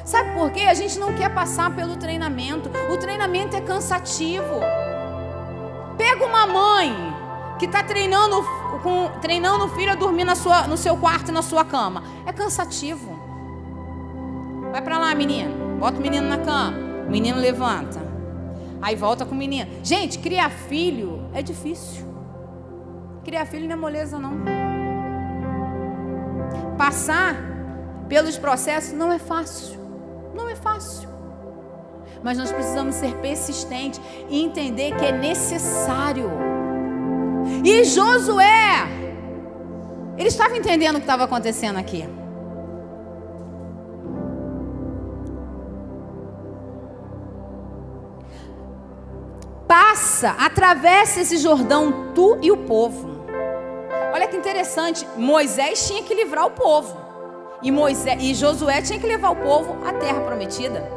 Sabe por quê? A gente não quer passar pelo treinamento. O treinamento é cansativo. Pega uma mãe que está treinando o filho a dormir no seu quarto e na sua cama. É cansativo. Vai para lá, menino. Bota o menino na cama. O menino levanta. Aí volta com o menino. Gente, criar filho é difícil. Criar filho não é moleza, não. Passar pelos processos não é fácil. Não é fácil. Mas nós precisamos ser persistentes e entender que é necessário. E Josué, ele estava entendendo o que estava acontecendo aqui. Passa, atravessa esse Jordão, tu e o povo. Olha que interessante, Moisés tinha que livrar o povo, e Josué tinha que levar o povo à terra prometida.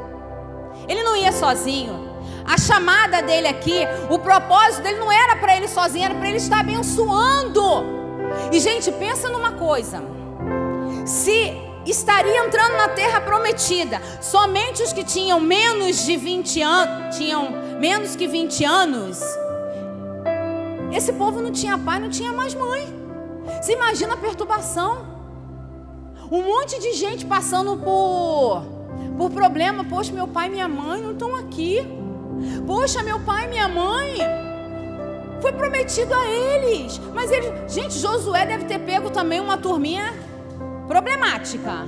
Ele não ia sozinho. A chamada dele aqui, o propósito dele não era para ele sozinho, era para ele estar abençoando. E gente, pensa numa coisa: se estaria entrando na terra prometida somente os que tinham menos que 20 anos, esse povo não tinha pai, não tinha mais mãe. Você imagina a perturbação. Um monte de gente passando por problema. Poxa, meu pai e minha mãe não estão aqui. Poxa, meu pai e minha mãe, foi prometido a eles. Mas eles, gente, Josué deve ter pego também uma turminha problemática.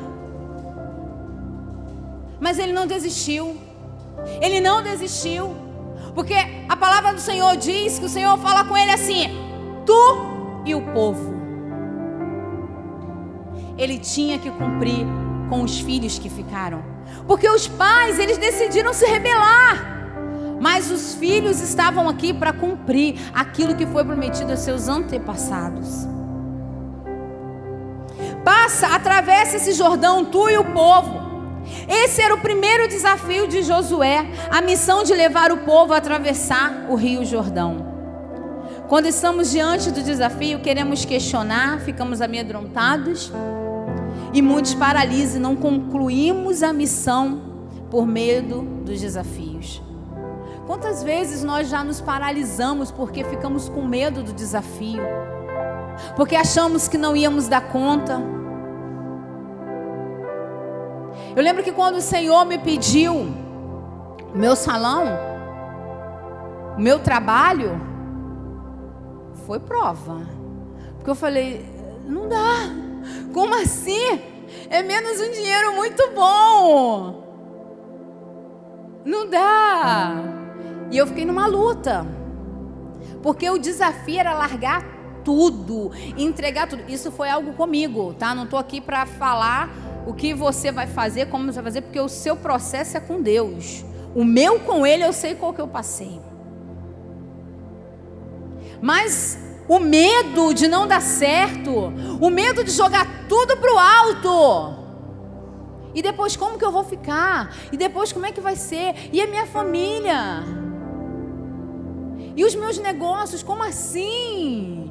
Mas ele não desistiu. Ele não desistiu. Porque a palavra do Senhor diz que o Senhor fala com ele assim: tu e o povo. Ele tinha que cumprir com os filhos que ficaram. Porque os pais, eles decidiram se rebelar. Mas os filhos estavam aqui para cumprir aquilo que foi prometido aos seus antepassados. Atravessa esse Jordão, tu e o povo. Esse era o primeiro desafio de Josué, a missão de levar o povo a atravessar o rio Jordão. Quando estamos diante do desafio, queremos questionar, ficamos amedrontados e muitos paralisam e não concluímos a missão por medo dos desafios. Quantas vezes nós já nos paralisamos porque ficamos com medo do desafio, porque achamos que não íamos dar conta? Eu lembro que quando o Senhor me pediu o meu salão, o meu trabalho, foi prova. Porque eu falei, não dá. Como assim? É menos um dinheiro muito bom. Não dá. E eu fiquei numa luta. Porque o desafio era largar tudo, entregar tudo. Isso foi algo comigo, tá? Não estou aqui para falar o que você vai fazer, como você vai fazer, porque o seu processo é com Deus. O meu com Ele, eu sei qual que eu passei. Mas o medo de não dar certo, o medo de jogar tudo para o alto, e depois como que eu vou ficar? E depois como é que vai ser? E a minha família? E os meus negócios, como assim?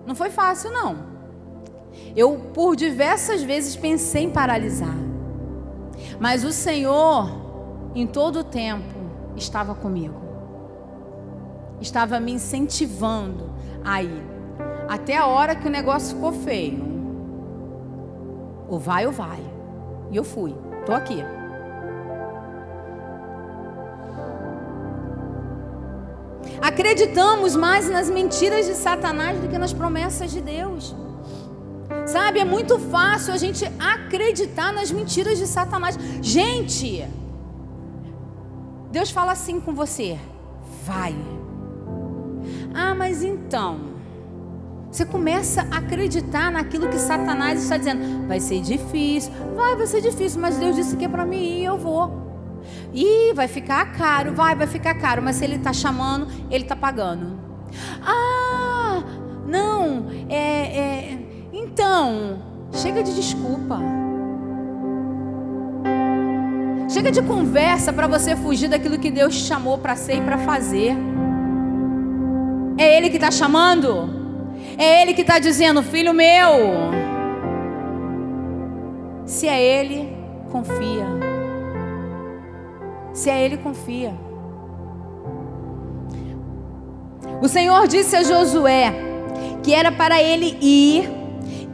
Não foi fácil, não. Eu, por diversas vezes, pensei em paralisar. Mas o Senhor, em todo o tempo, estava comigo. Estava me incentivando a ir. Até a hora que o negócio ficou feio. Ou vai ou vai. E eu fui. Estou aqui. Acreditamos mais nas mentiras de Satanás do que nas promessas de Deus. Sabe, é muito fácil a gente acreditar nas mentiras de Satanás. Gente, Deus fala assim com você: vai. Ah, mas então, você começa a acreditar naquilo que Satanás está dizendo. Vai ser difícil, vai ser difícil, mas Deus disse que é para mim ir, eu vou. E vai ficar caro, vai ficar caro, mas se Ele está chamando, Ele está pagando. Ah, não, então, chega de desculpa. Chega de conversa para você fugir daquilo que Deus te chamou para ser e para fazer. É Ele que está chamando. É Ele que está dizendo: filho meu. Se é Ele, confia. Se é Ele, confia. O Senhor disse a Josué que era para ele ir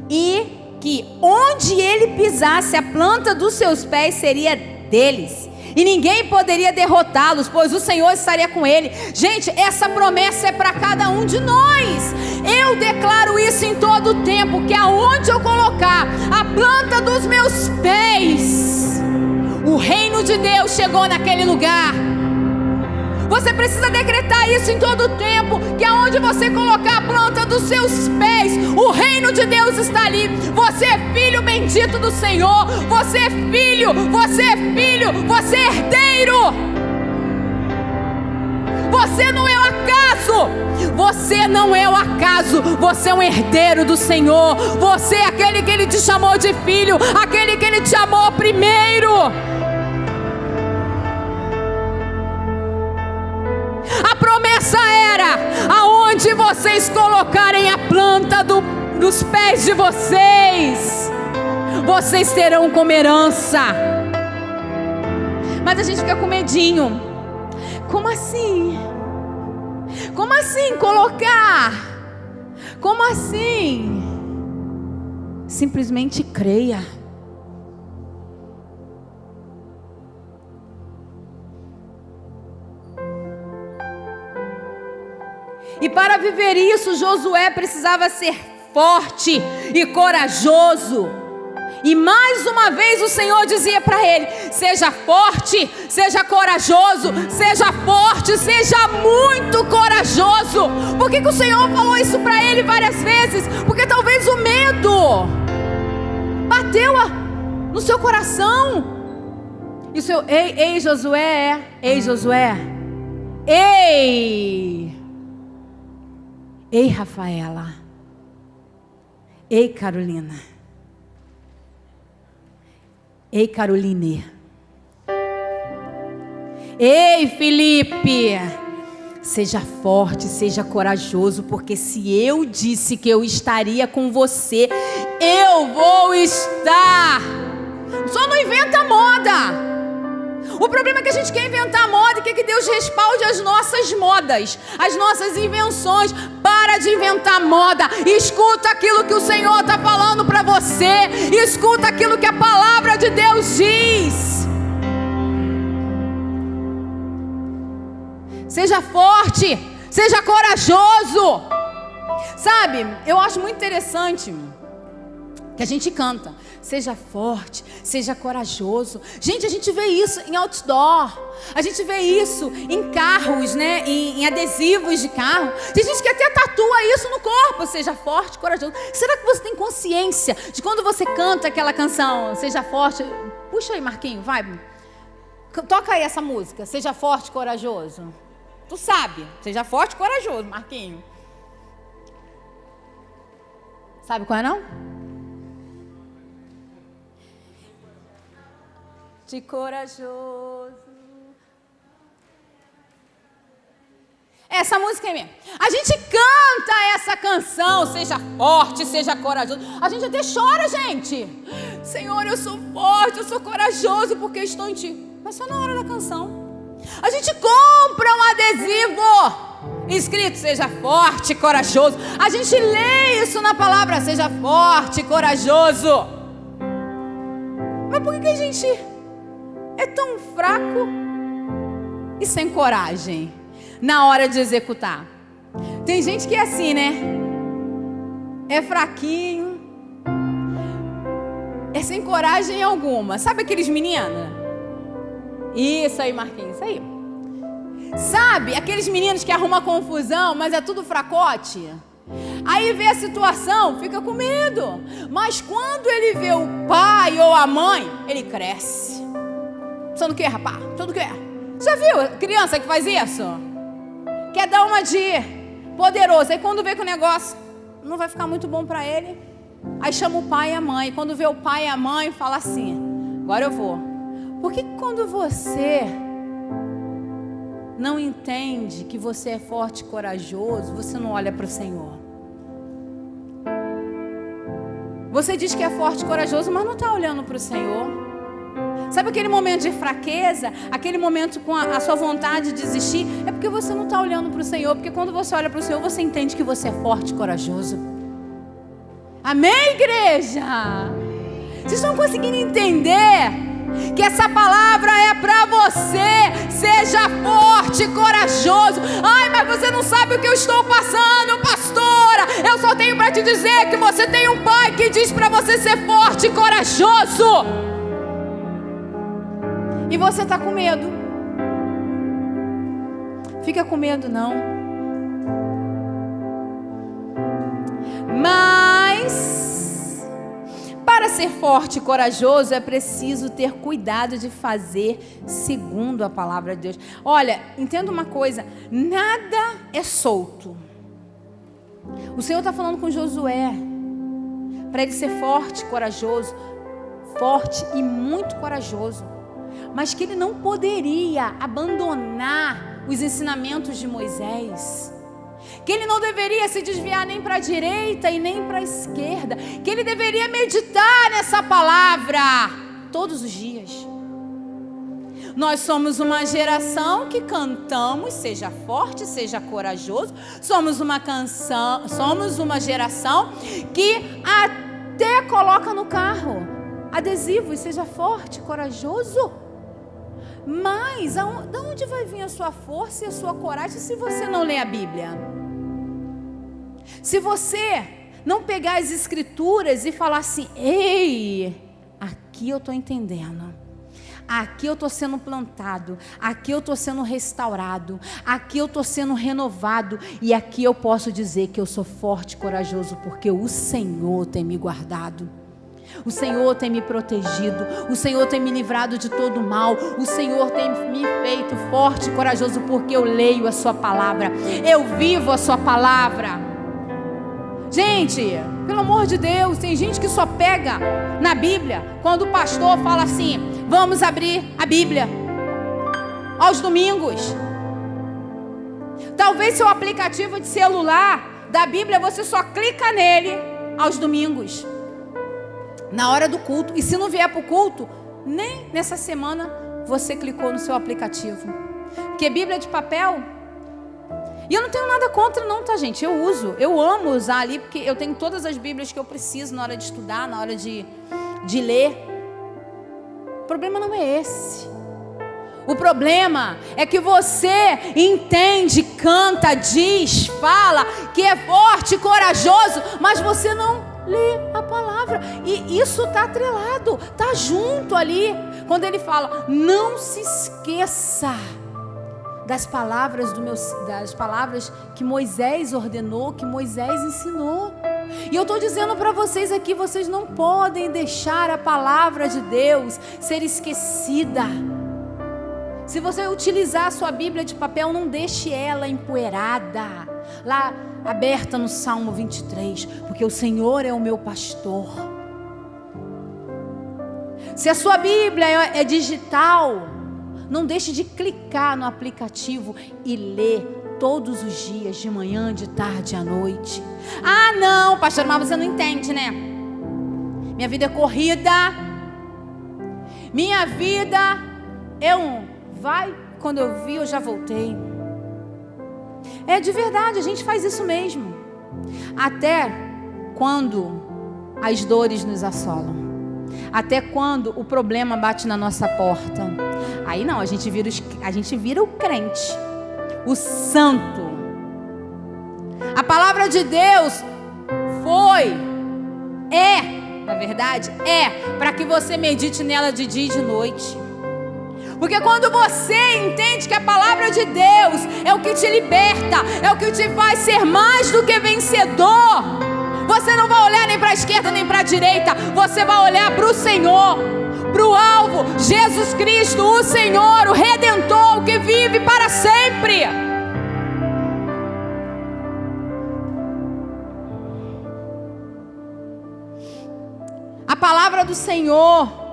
e que onde ele pisasse, a planta dos seus pés seria deles. E ninguém poderia derrotá-los, pois o Senhor estaria com ele. Gente, essa promessa é para cada um de nós. Eu declaro isso em todo o tempo, que aonde eu colocar a planta dos meus pés, o reino de Deus chegou naquele lugar. Você precisa decretar isso em todo o tempo, que aonde você colocar a planta dos seus pés, o reino de Deus está ali. Você é filho bendito do Senhor. Você é filho, você é filho, você é herdeiro. Você não é o acaso. Você não é o acaso. Você é um herdeiro do Senhor. Você é aquele que Ele te chamou de filho, aquele que Ele te amou primeiro. A promessa era: aonde vocês colocarem a planta dos pés de vocês, vocês terão como herança. Mas a gente fica com medinho. Como assim? Como assim colocar? Como assim? Simplesmente creia. E para viver isso, Josué precisava ser forte e corajoso. E mais uma vez o Senhor dizia para ele: seja forte, seja corajoso, seja forte, seja muito corajoso. Por que o Senhor falou isso para ele várias vezes? Porque talvez o medo bateu no seu coração. Isso eu, ei Josué, ei Josué, ei Rafaela, ei Carolina, ei Caroline, ei Felipe, seja forte, seja corajoso, porque se eu disse que eu estaria com você, eu vou estar. Só não inventa moda. O problema é que a gente quer inventar moda e quer que Deus respalde as nossas modas, as nossas invenções. Para de inventar moda. Escuta aquilo que o Senhor está falando para você. Escuta aquilo que a palavra de Deus diz. Seja forte, seja corajoso. Sabe, eu acho muito interessante que a gente canta: seja forte, seja corajoso. Gente, a gente vê isso em outdoor, a gente vê isso em carros, né? Em adesivos de carro. Tem gente que até tatua isso no corpo: seja forte, corajoso. Será que você tem consciência de quando você canta aquela canção, seja forte? Puxa aí, Marquinho, vai. Toca aí essa música, seja forte, corajoso. Tu sabe, seja forte e corajoso, Marquinho. Sabe qual é não? De corajoso. Essa música é minha. A gente canta essa canção, seja forte, seja corajoso. A gente até chora, gente. Senhor, eu sou forte, eu sou corajoso porque estou em ti. Mas só na hora da canção. A gente compra um adesivo escrito: seja forte, corajoso. A gente lê isso na palavra: seja forte, corajoso. Mas por que a gente é tão fraco e sem coragem na hora de executar? Tem gente que é assim, né? É fraquinho, é sem coragem alguma. Sabe aqueles meninos? Isso aí, Marquinhos, isso aí. Sabe aqueles meninos que arrumam confusão, mas é tudo fracote? Aí vê a situação, fica com medo. Mas quando ele vê o pai ou a mãe, ele cresce. Você não quer, rapaz? Você não quer? Já viu criança que faz isso? Quer dar uma de poderoso. Aí quando vê que o negócio não vai ficar muito bom para ele, aí chama o pai e a mãe. Quando vê o pai e a mãe, fala assim: agora eu vou. Por que quando você não entende que você é forte e corajoso, você não olha para o Senhor? Você diz que é forte e corajoso, mas não está olhando para o Senhor. Sabe aquele momento de fraqueza, aquele momento com a sua vontade de desistir? É porque você não está olhando para o Senhor. Porque quando você olha para o Senhor, você entende que você é forte e corajoso. Amém, igreja? Vocês estão conseguindo entender que essa palavra é para você? Seja forte e corajoso. Ai, mas você não sabe o que eu estou passando, pastora. Eu só tenho para te dizer que você tem um pai que diz para você ser forte e corajoso. E você está com medo. Fica com medo não. Mas para ser forte e corajoso é preciso ter cuidado de fazer segundo a palavra de Deus. Olha, entenda uma coisa: nada é solto. O Senhor está falando com Josué para ele ser forte, corajoso, forte e muito corajoso, mas que ele não poderia abandonar os ensinamentos de Moisés, que ele não deveria se desviar nem para a direita e nem para a esquerda, que ele deveria meditar nessa palavra todos os dias. Nós somos uma geração que cantamos, seja forte, seja corajoso. Somos uma geração que até coloca no carro adesivos, seja forte, corajoso. Mas de onde vai vir a sua força e a sua coragem se você não lê a Bíblia? Se você não pegar as escrituras e falar assim: ei, aqui eu estou entendendo, aqui eu estou sendo plantado, aqui eu estou sendo restaurado, aqui eu estou sendo renovado, e aqui eu posso dizer que eu sou forte e corajoso porque o Senhor tem me guardado. O Senhor tem me protegido, o Senhor tem me livrado de todo mal, o Senhor tem me feito forte e corajoso, porque eu leio a sua palavra, eu vivo a sua palavra. Gente, pelo amor de Deus, tem gente que só pega na Bíblia quando o pastor fala assim: vamos abrir a Bíblia aos domingos. Talvez seu aplicativo de celular da Bíblia, você só clica nele aos domingos, na hora do culto. E se não vier para o culto, nem nessa semana você clicou no seu aplicativo. Porque Bíblia de papel, e eu não tenho nada contra não, tá, gente? Eu amo usar ali, porque eu tenho todas as Bíblias que eu preciso na hora de estudar, na hora de ler. O problema não é esse. O problema é que você entende, canta, diz, fala que é forte, corajoso, mas você não lê a palavra. E isso está atrelado, está junto ali. Quando ele fala, não se esqueça das palavras que Moisés ordenou, que Moisés ensinou. E eu estou dizendo para vocês aqui, vocês não podem deixar a palavra de Deus ser esquecida. Se você utilizar a sua Bíblia de papel, não deixe ela empoeirada, lá aberta no Salmo 23, porque o Senhor é o meu pastor. Se a sua Bíblia é digital, não deixe de clicar no aplicativo e ler todos os dias, de manhã, de tarde, à noite. Ah, não, pastor, mas você não entende, né? Minha vida é corrida. Minha vida quando eu vi, eu já voltei. É de verdade, a gente faz isso mesmo. Até quando as dores nos assolam. Até quando o problema bate na nossa porta. Aí não, a gente vira o crente, o santo. A palavra de Deus na verdade, para que você medite nela de dia e de noite. Porque quando você entende que a palavra de Deus é o que te liberta, é o que te faz ser mais do que vencedor, você não vai olhar nem para a esquerda nem para a direita, você vai olhar para o Senhor, para o alvo, Jesus Cristo, o Senhor, o Redentor, o que vive para sempre. A palavra do Senhor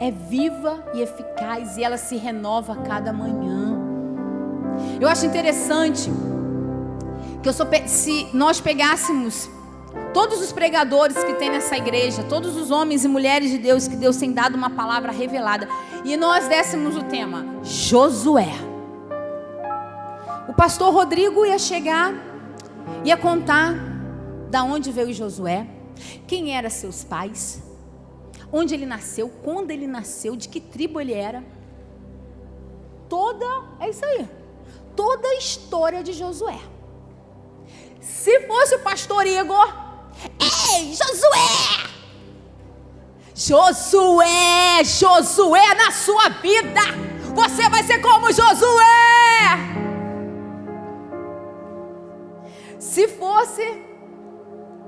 é viva e eficaz, e ela se renova a cada manhã. Eu acho interessante que se nós pegássemos todos os pregadores que tem nessa igreja, todos os homens e mulheres de Deus que Deus tem dado uma palavra revelada, e nós dessemos o tema Josué, o pastor Rodrigo ia chegar, ia contar da onde veio Josué, quem eram seus pais, onde ele nasceu, quando ele nasceu, de que tribo ele era. É isso aí. Toda a história de Josué. Se fosse o pastor Igor, ei, Josué na sua vida, você vai ser como Josué. Se fosse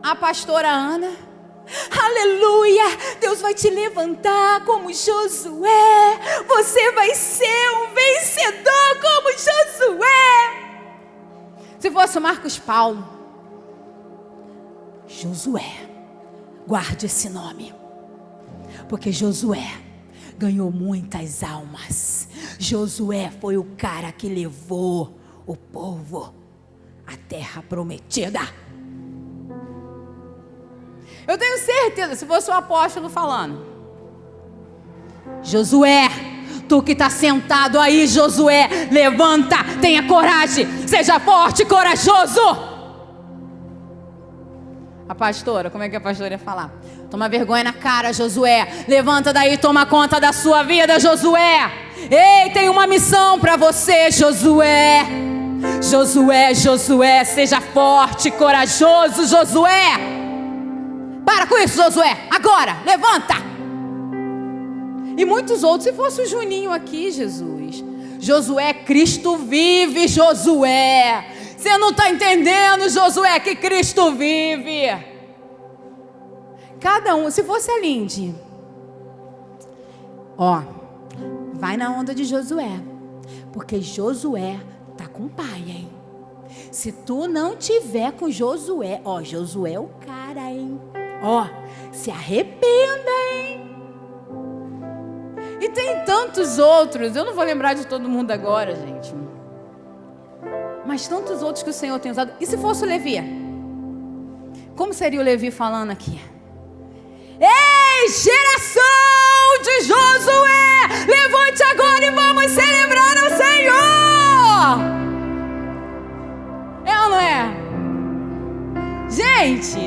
a pastora Ana, aleluia, Deus vai te levantar como Josué, você vai ser um vencedor como Josué. Se fosse o Marcos Paulo, Josué, guarde esse nome, porque Josué ganhou muitas almas. Josué foi o cara que levou o povo à terra prometida. Eu tenho certeza, se fosse o apóstolo falando, Josué, tu que está sentado aí, Josué, levanta, tenha coragem, seja forte e corajoso. A pastora, como é que a pastora ia falar? Toma vergonha na cara, Josué, levanta daí, toma conta da sua vida, Josué. Ei, tem uma missão para você, Josué. Josué, seja forte e corajoso, Josué. Para com isso, Josué, agora, levanta. E muitos outros, se fosse o Juninho aqui, Jesus, Josué, Cristo vive, Josué. Você não está entendendo, Josué, que Cristo vive. cada um, se fosse a Lindy, ó, vai na onda de Josué, porque Josué tá com o pai, hein? Se tu não tiver com Josué, ó, Josué é o cara, hein? Ó, se arrependa, hein? E tem tantos outros, eu não vou lembrar de todo mundo agora, gente. Mas tantos outros que o Senhor tem usado. E se fosse o Levi? Como seria o Levi falando aqui? Ei, geração de Josué, levante agora e vamos celebrar ao Senhor! É ou não é? Gente,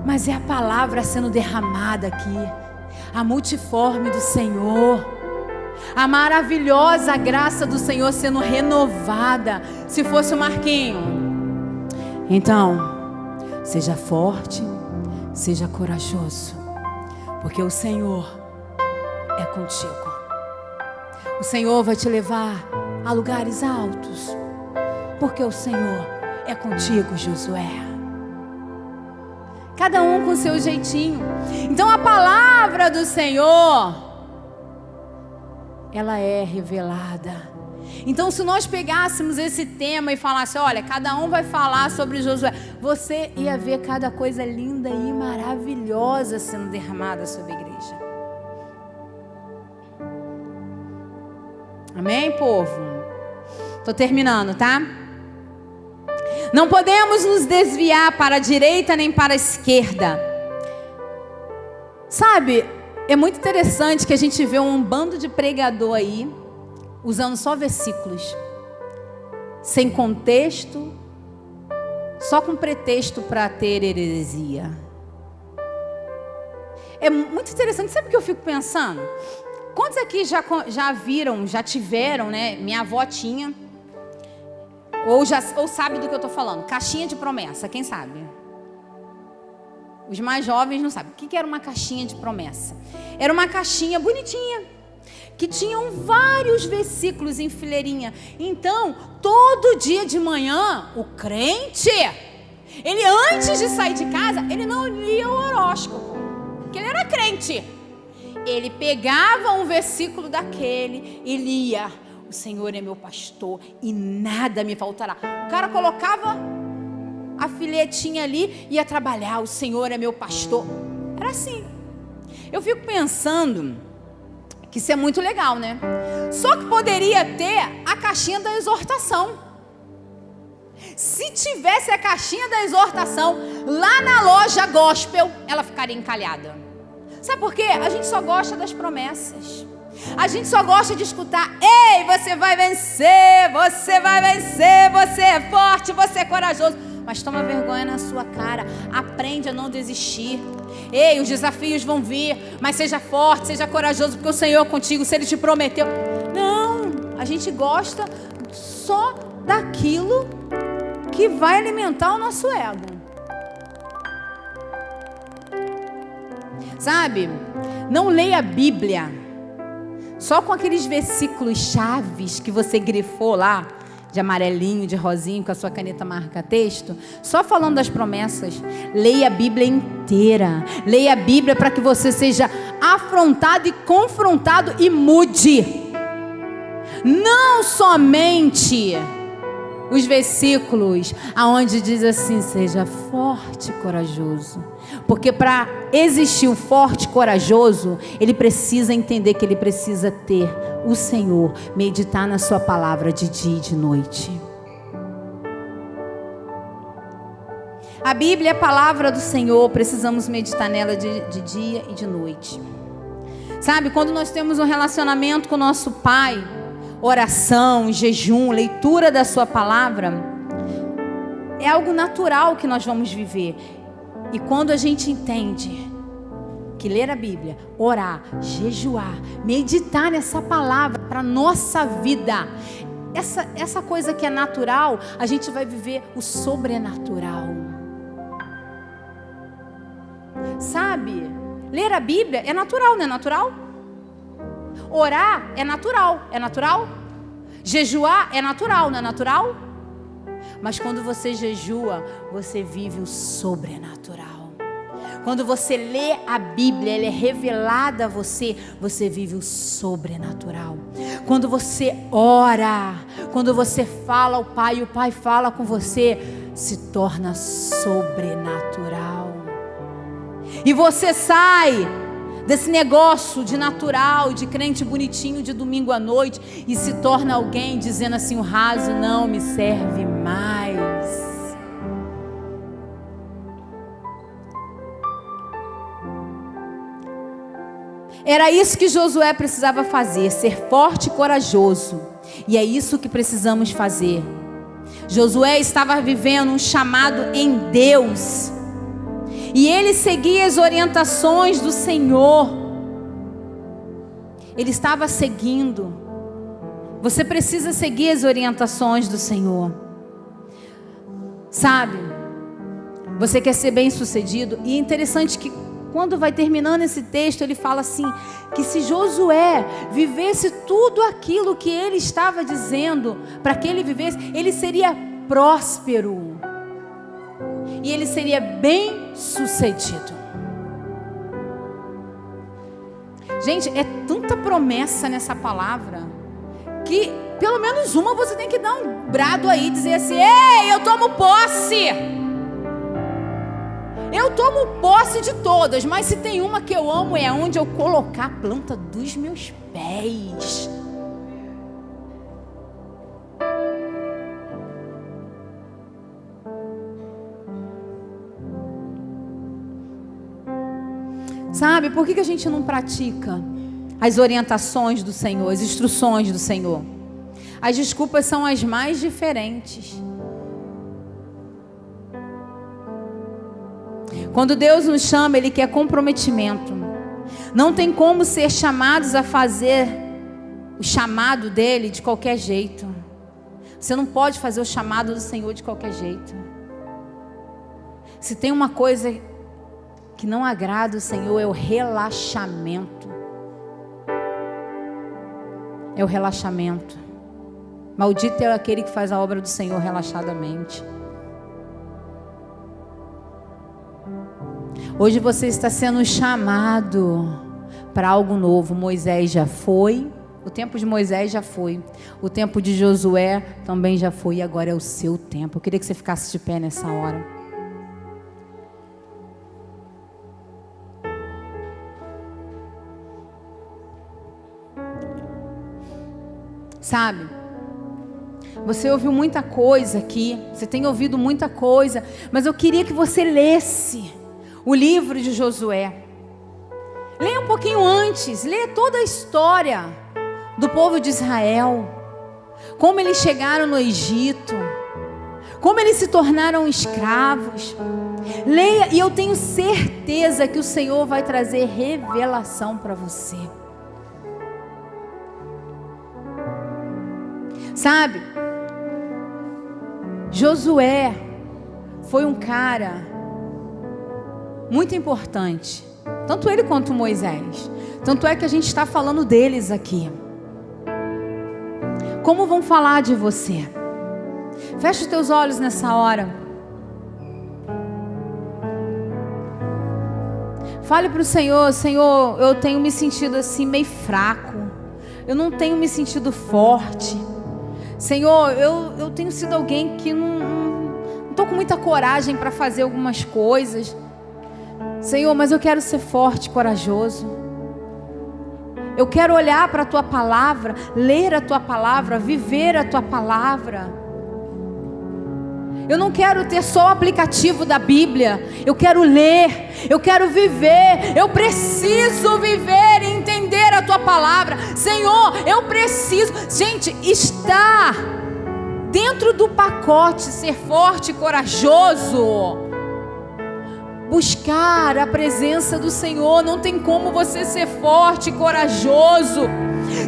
mas é a palavra sendo derramada aqui. A multiforme do Senhor, a maravilhosa graça do Senhor sendo renovada. Se fosse o Marquinho, então, seja forte, seja corajoso, porque o Senhor é contigo. O Senhor vai te levar a lugares altos, porque o Senhor é contigo, Josué. Cada um com seu jeitinho. Então a palavra do Senhor, ela é revelada. Então se nós pegássemos esse tema e falasse, olha, cada um vai falar sobre Josué, você ia ver cada coisa linda e maravilhosa sendo derramada sobre a igreja. Amém, povo? Estou terminando, tá? Não podemos nos desviar para a direita nem para a esquerda. Sabe, é muito interessante que a gente vê um bando de pregador aí, usando só versículos, sem contexto, só com pretexto para ter heresia. É muito interessante, sabe o que eu fico pensando? Quantos aqui já viram, já tiveram, né? Minha avó tinha... Ou sabe do que eu estou falando. Caixinha de promessa, quem sabe? Os mais jovens não sabem. O que era uma caixinha de promessa? Era uma caixinha bonitinha, que tinham vários versículos em fileirinha. Então, todo dia de manhã, o crente, ele antes de sair de casa, ele não lia o horóscopo, porque ele era crente. Ele pegava um versículo daquele e lia. O Senhor é meu pastor e nada me faltará. O cara colocava a filetinha ali e ia trabalhar. O Senhor é meu pastor. Era assim. Eu fico pensando que isso é muito legal, né? Só que poderia ter a caixinha da exortação. Se tivesse a caixinha da exortação lá na loja gospel, ela ficaria encalhada. Sabe por quê? A gente só gosta das promessas. A gente só gosta de escutar: ei, você vai vencer, você vai vencer, você é forte, você é corajoso. Mas toma vergonha na sua cara, aprende a não desistir. Ei, os desafios vão vir, mas seja forte, seja corajoso, porque o Senhor é contigo, se Ele te prometeu. Não, a gente gosta só daquilo que vai alimentar o nosso ego. Sabe, não leia a Bíblia só com aqueles versículos chaves que você grifou lá, de amarelinho, de rosinho, com a sua caneta marca-texto, só falando das promessas. Leia a Bíblia inteira. Leia a Bíblia para que você seja afrontado e confrontado e mude. Não somente os versículos aonde diz assim: seja forte e corajoso. Porque para existir o forte e corajoso, ele precisa entender que ele precisa ter o Senhor, meditar na sua palavra de dia e de noite. A Bíblia é a palavra do Senhor, precisamos meditar nela de dia e de noite. Sabe, quando nós temos um relacionamento com o nosso Pai, oração, jejum, leitura da sua palavra, é algo natural que nós vamos viver. E quando a gente entende que ler a Bíblia, orar, jejuar, meditar nessa palavra para a nossa vida, essa coisa que é natural, a gente vai viver o sobrenatural. Sabe, ler a Bíblia é natural, não é natural? Orar é natural, é natural? Jejuar é natural, não é natural? Mas quando você jejua, você vive o sobrenatural. Quando você lê a Bíblia, ela é revelada a você, você vive o sobrenatural. Quando você ora, quando você fala ao Pai e o Pai fala com você, se torna sobrenatural. E você sai desse negócio de natural, de crente bonitinho de domingo à noite, e se torna alguém dizendo assim: o raso não me serve mais. Era isso que Josué precisava fazer, ser forte e corajoso. E é isso que precisamos fazer. Josué estava vivendo um chamado em Deus. E ele seguia as orientações do Senhor. Ele estava seguindo. Você precisa seguir as orientações do Senhor. Sabe? Você quer ser bem-sucedido? E é interessante que quando vai terminando esse texto, ele fala assim, que se Josué vivesse tudo aquilo que ele estava dizendo, para que ele vivesse, ele seria próspero. E ele seria bem-sucedido. Gente, é tanta promessa nessa palavra, que pelo menos uma você tem que dar um brado aí, dizer assim: ei, eu tomo posse. Eu tomo posse de todas, mas se tem uma que eu amo, é onde eu colocar a planta dos meus pés. Sabe, por que a gente não pratica as orientações do Senhor, as instruções do Senhor? As desculpas são as mais diferentes. Quando Deus nos chama, Ele quer comprometimento. Não tem como ser chamados a fazer o chamado dEle de qualquer jeito. Você não pode fazer o chamado do Senhor de qualquer jeito. Se tem uma coisa que não agrada o Senhor, é o relaxamento. É o relaxamento. Maldito é aquele que faz a obra do Senhor relaxadamente. Hoje você está sendo chamado para algo novo. Moisés já foi, o tempo de Moisés já foi, o tempo de Josué também já foi, e agora é o seu tempo. Eu queria que você ficasse de pé nessa hora. Sabe, você ouviu muita coisa aqui, você tem ouvido muita coisa, mas eu queria que você lesse o livro de Josué. Leia um pouquinho antes, leia toda a história do povo de Israel, como eles chegaram no Egito, como eles se tornaram escravos. Leia, e eu tenho certeza que o Senhor vai trazer revelação para você. Sabe, Josué foi um cara muito importante, tanto ele quanto Moisés. Tanto é que a gente está falando deles aqui. Como vão falar de você? Feche os teus olhos nessa hora. Fale para o Senhor: Senhor, eu tenho me sentido assim meio fraco. Eu não tenho me sentido forte. Senhor, eu tenho sido alguém que não estou com muita coragem para fazer algumas coisas. Senhor, mas eu quero ser forte, corajoso. Eu quero olhar para a Tua palavra, ler a Tua palavra, viver a Tua palavra. Eu não quero ter só o aplicativo da Bíblia. Eu quero ler, eu quero viver. Eu preciso viver e entender a Tua palavra. Senhor, eu preciso. Gente, está dentro do pacote ser forte e corajoso. Buscar a presença do Senhor. Não tem como você ser forte e corajoso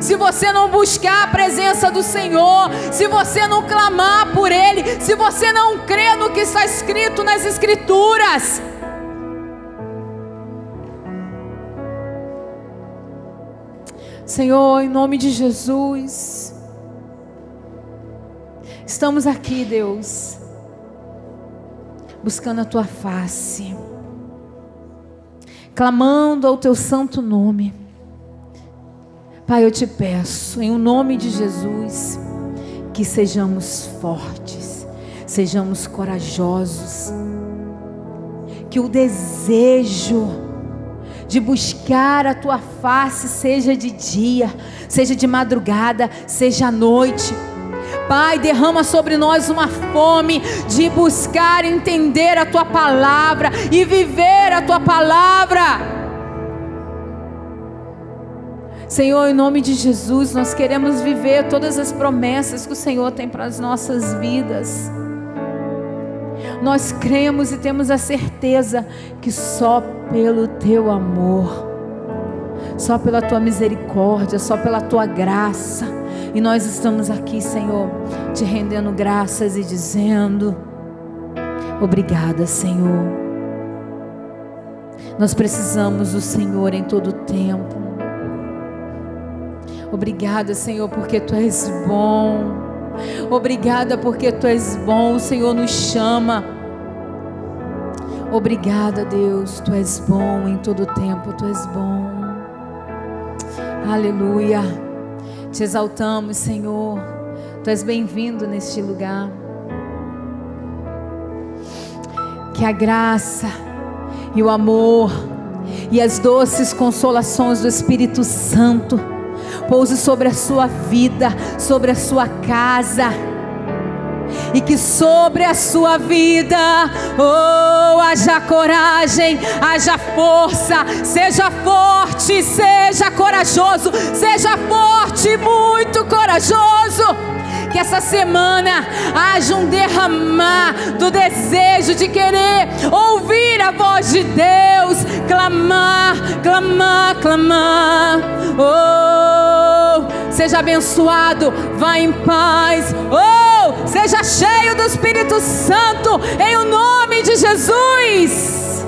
se você não buscar a presença do Senhor, se você não clamar por Ele, se você não crer no que está escrito nas Escrituras. Senhor, em nome de Jesus, estamos aqui, Deus, buscando a Tua face. clamando ao teu santo nome. Pai, eu te peço, em o nome de Jesus, que sejamos fortes, sejamos corajosos, que o desejo de buscar a tua face, seja de dia, seja de madrugada, seja à noite. Pai, derrama sobre nós uma fome de buscar entender a tua palavra e viver a tua palavra. Senhor, em nome de Jesus, nós queremos viver todas as promessas que o Senhor tem para as nossas vidas. Nós cremos e temos a certeza que só pelo teu amor, só pela tua misericórdia, só pela tua graça, e nós estamos aqui, Senhor, te rendendo graças e dizendo: obrigada, Senhor. Nós precisamos do Senhor em todo o tempo. Obrigada, Senhor, porque tu és bom. Obrigada porque tu és bom. O Senhor nos chama. Obrigada, Deus, tu és bom em todo o tempo. Tu és bom. Aleluia. Te exaltamos, Senhor. Tu és bem-vindo neste lugar. Que a graça e o amor e as doces consolações do Espírito Santo pouse sobre a sua vida, sobre a sua casa, e que sobre a sua vida, haja coragem, haja força, seja forte, seja corajoso, seja forte, muito corajoso. Que essa semana haja um derramar do desejo de querer ouvir a voz de Deus, clamar, clamar, clamar. Seja abençoado, vá em paz. Seja cheio do Espírito Santo, em o nome de Jesus.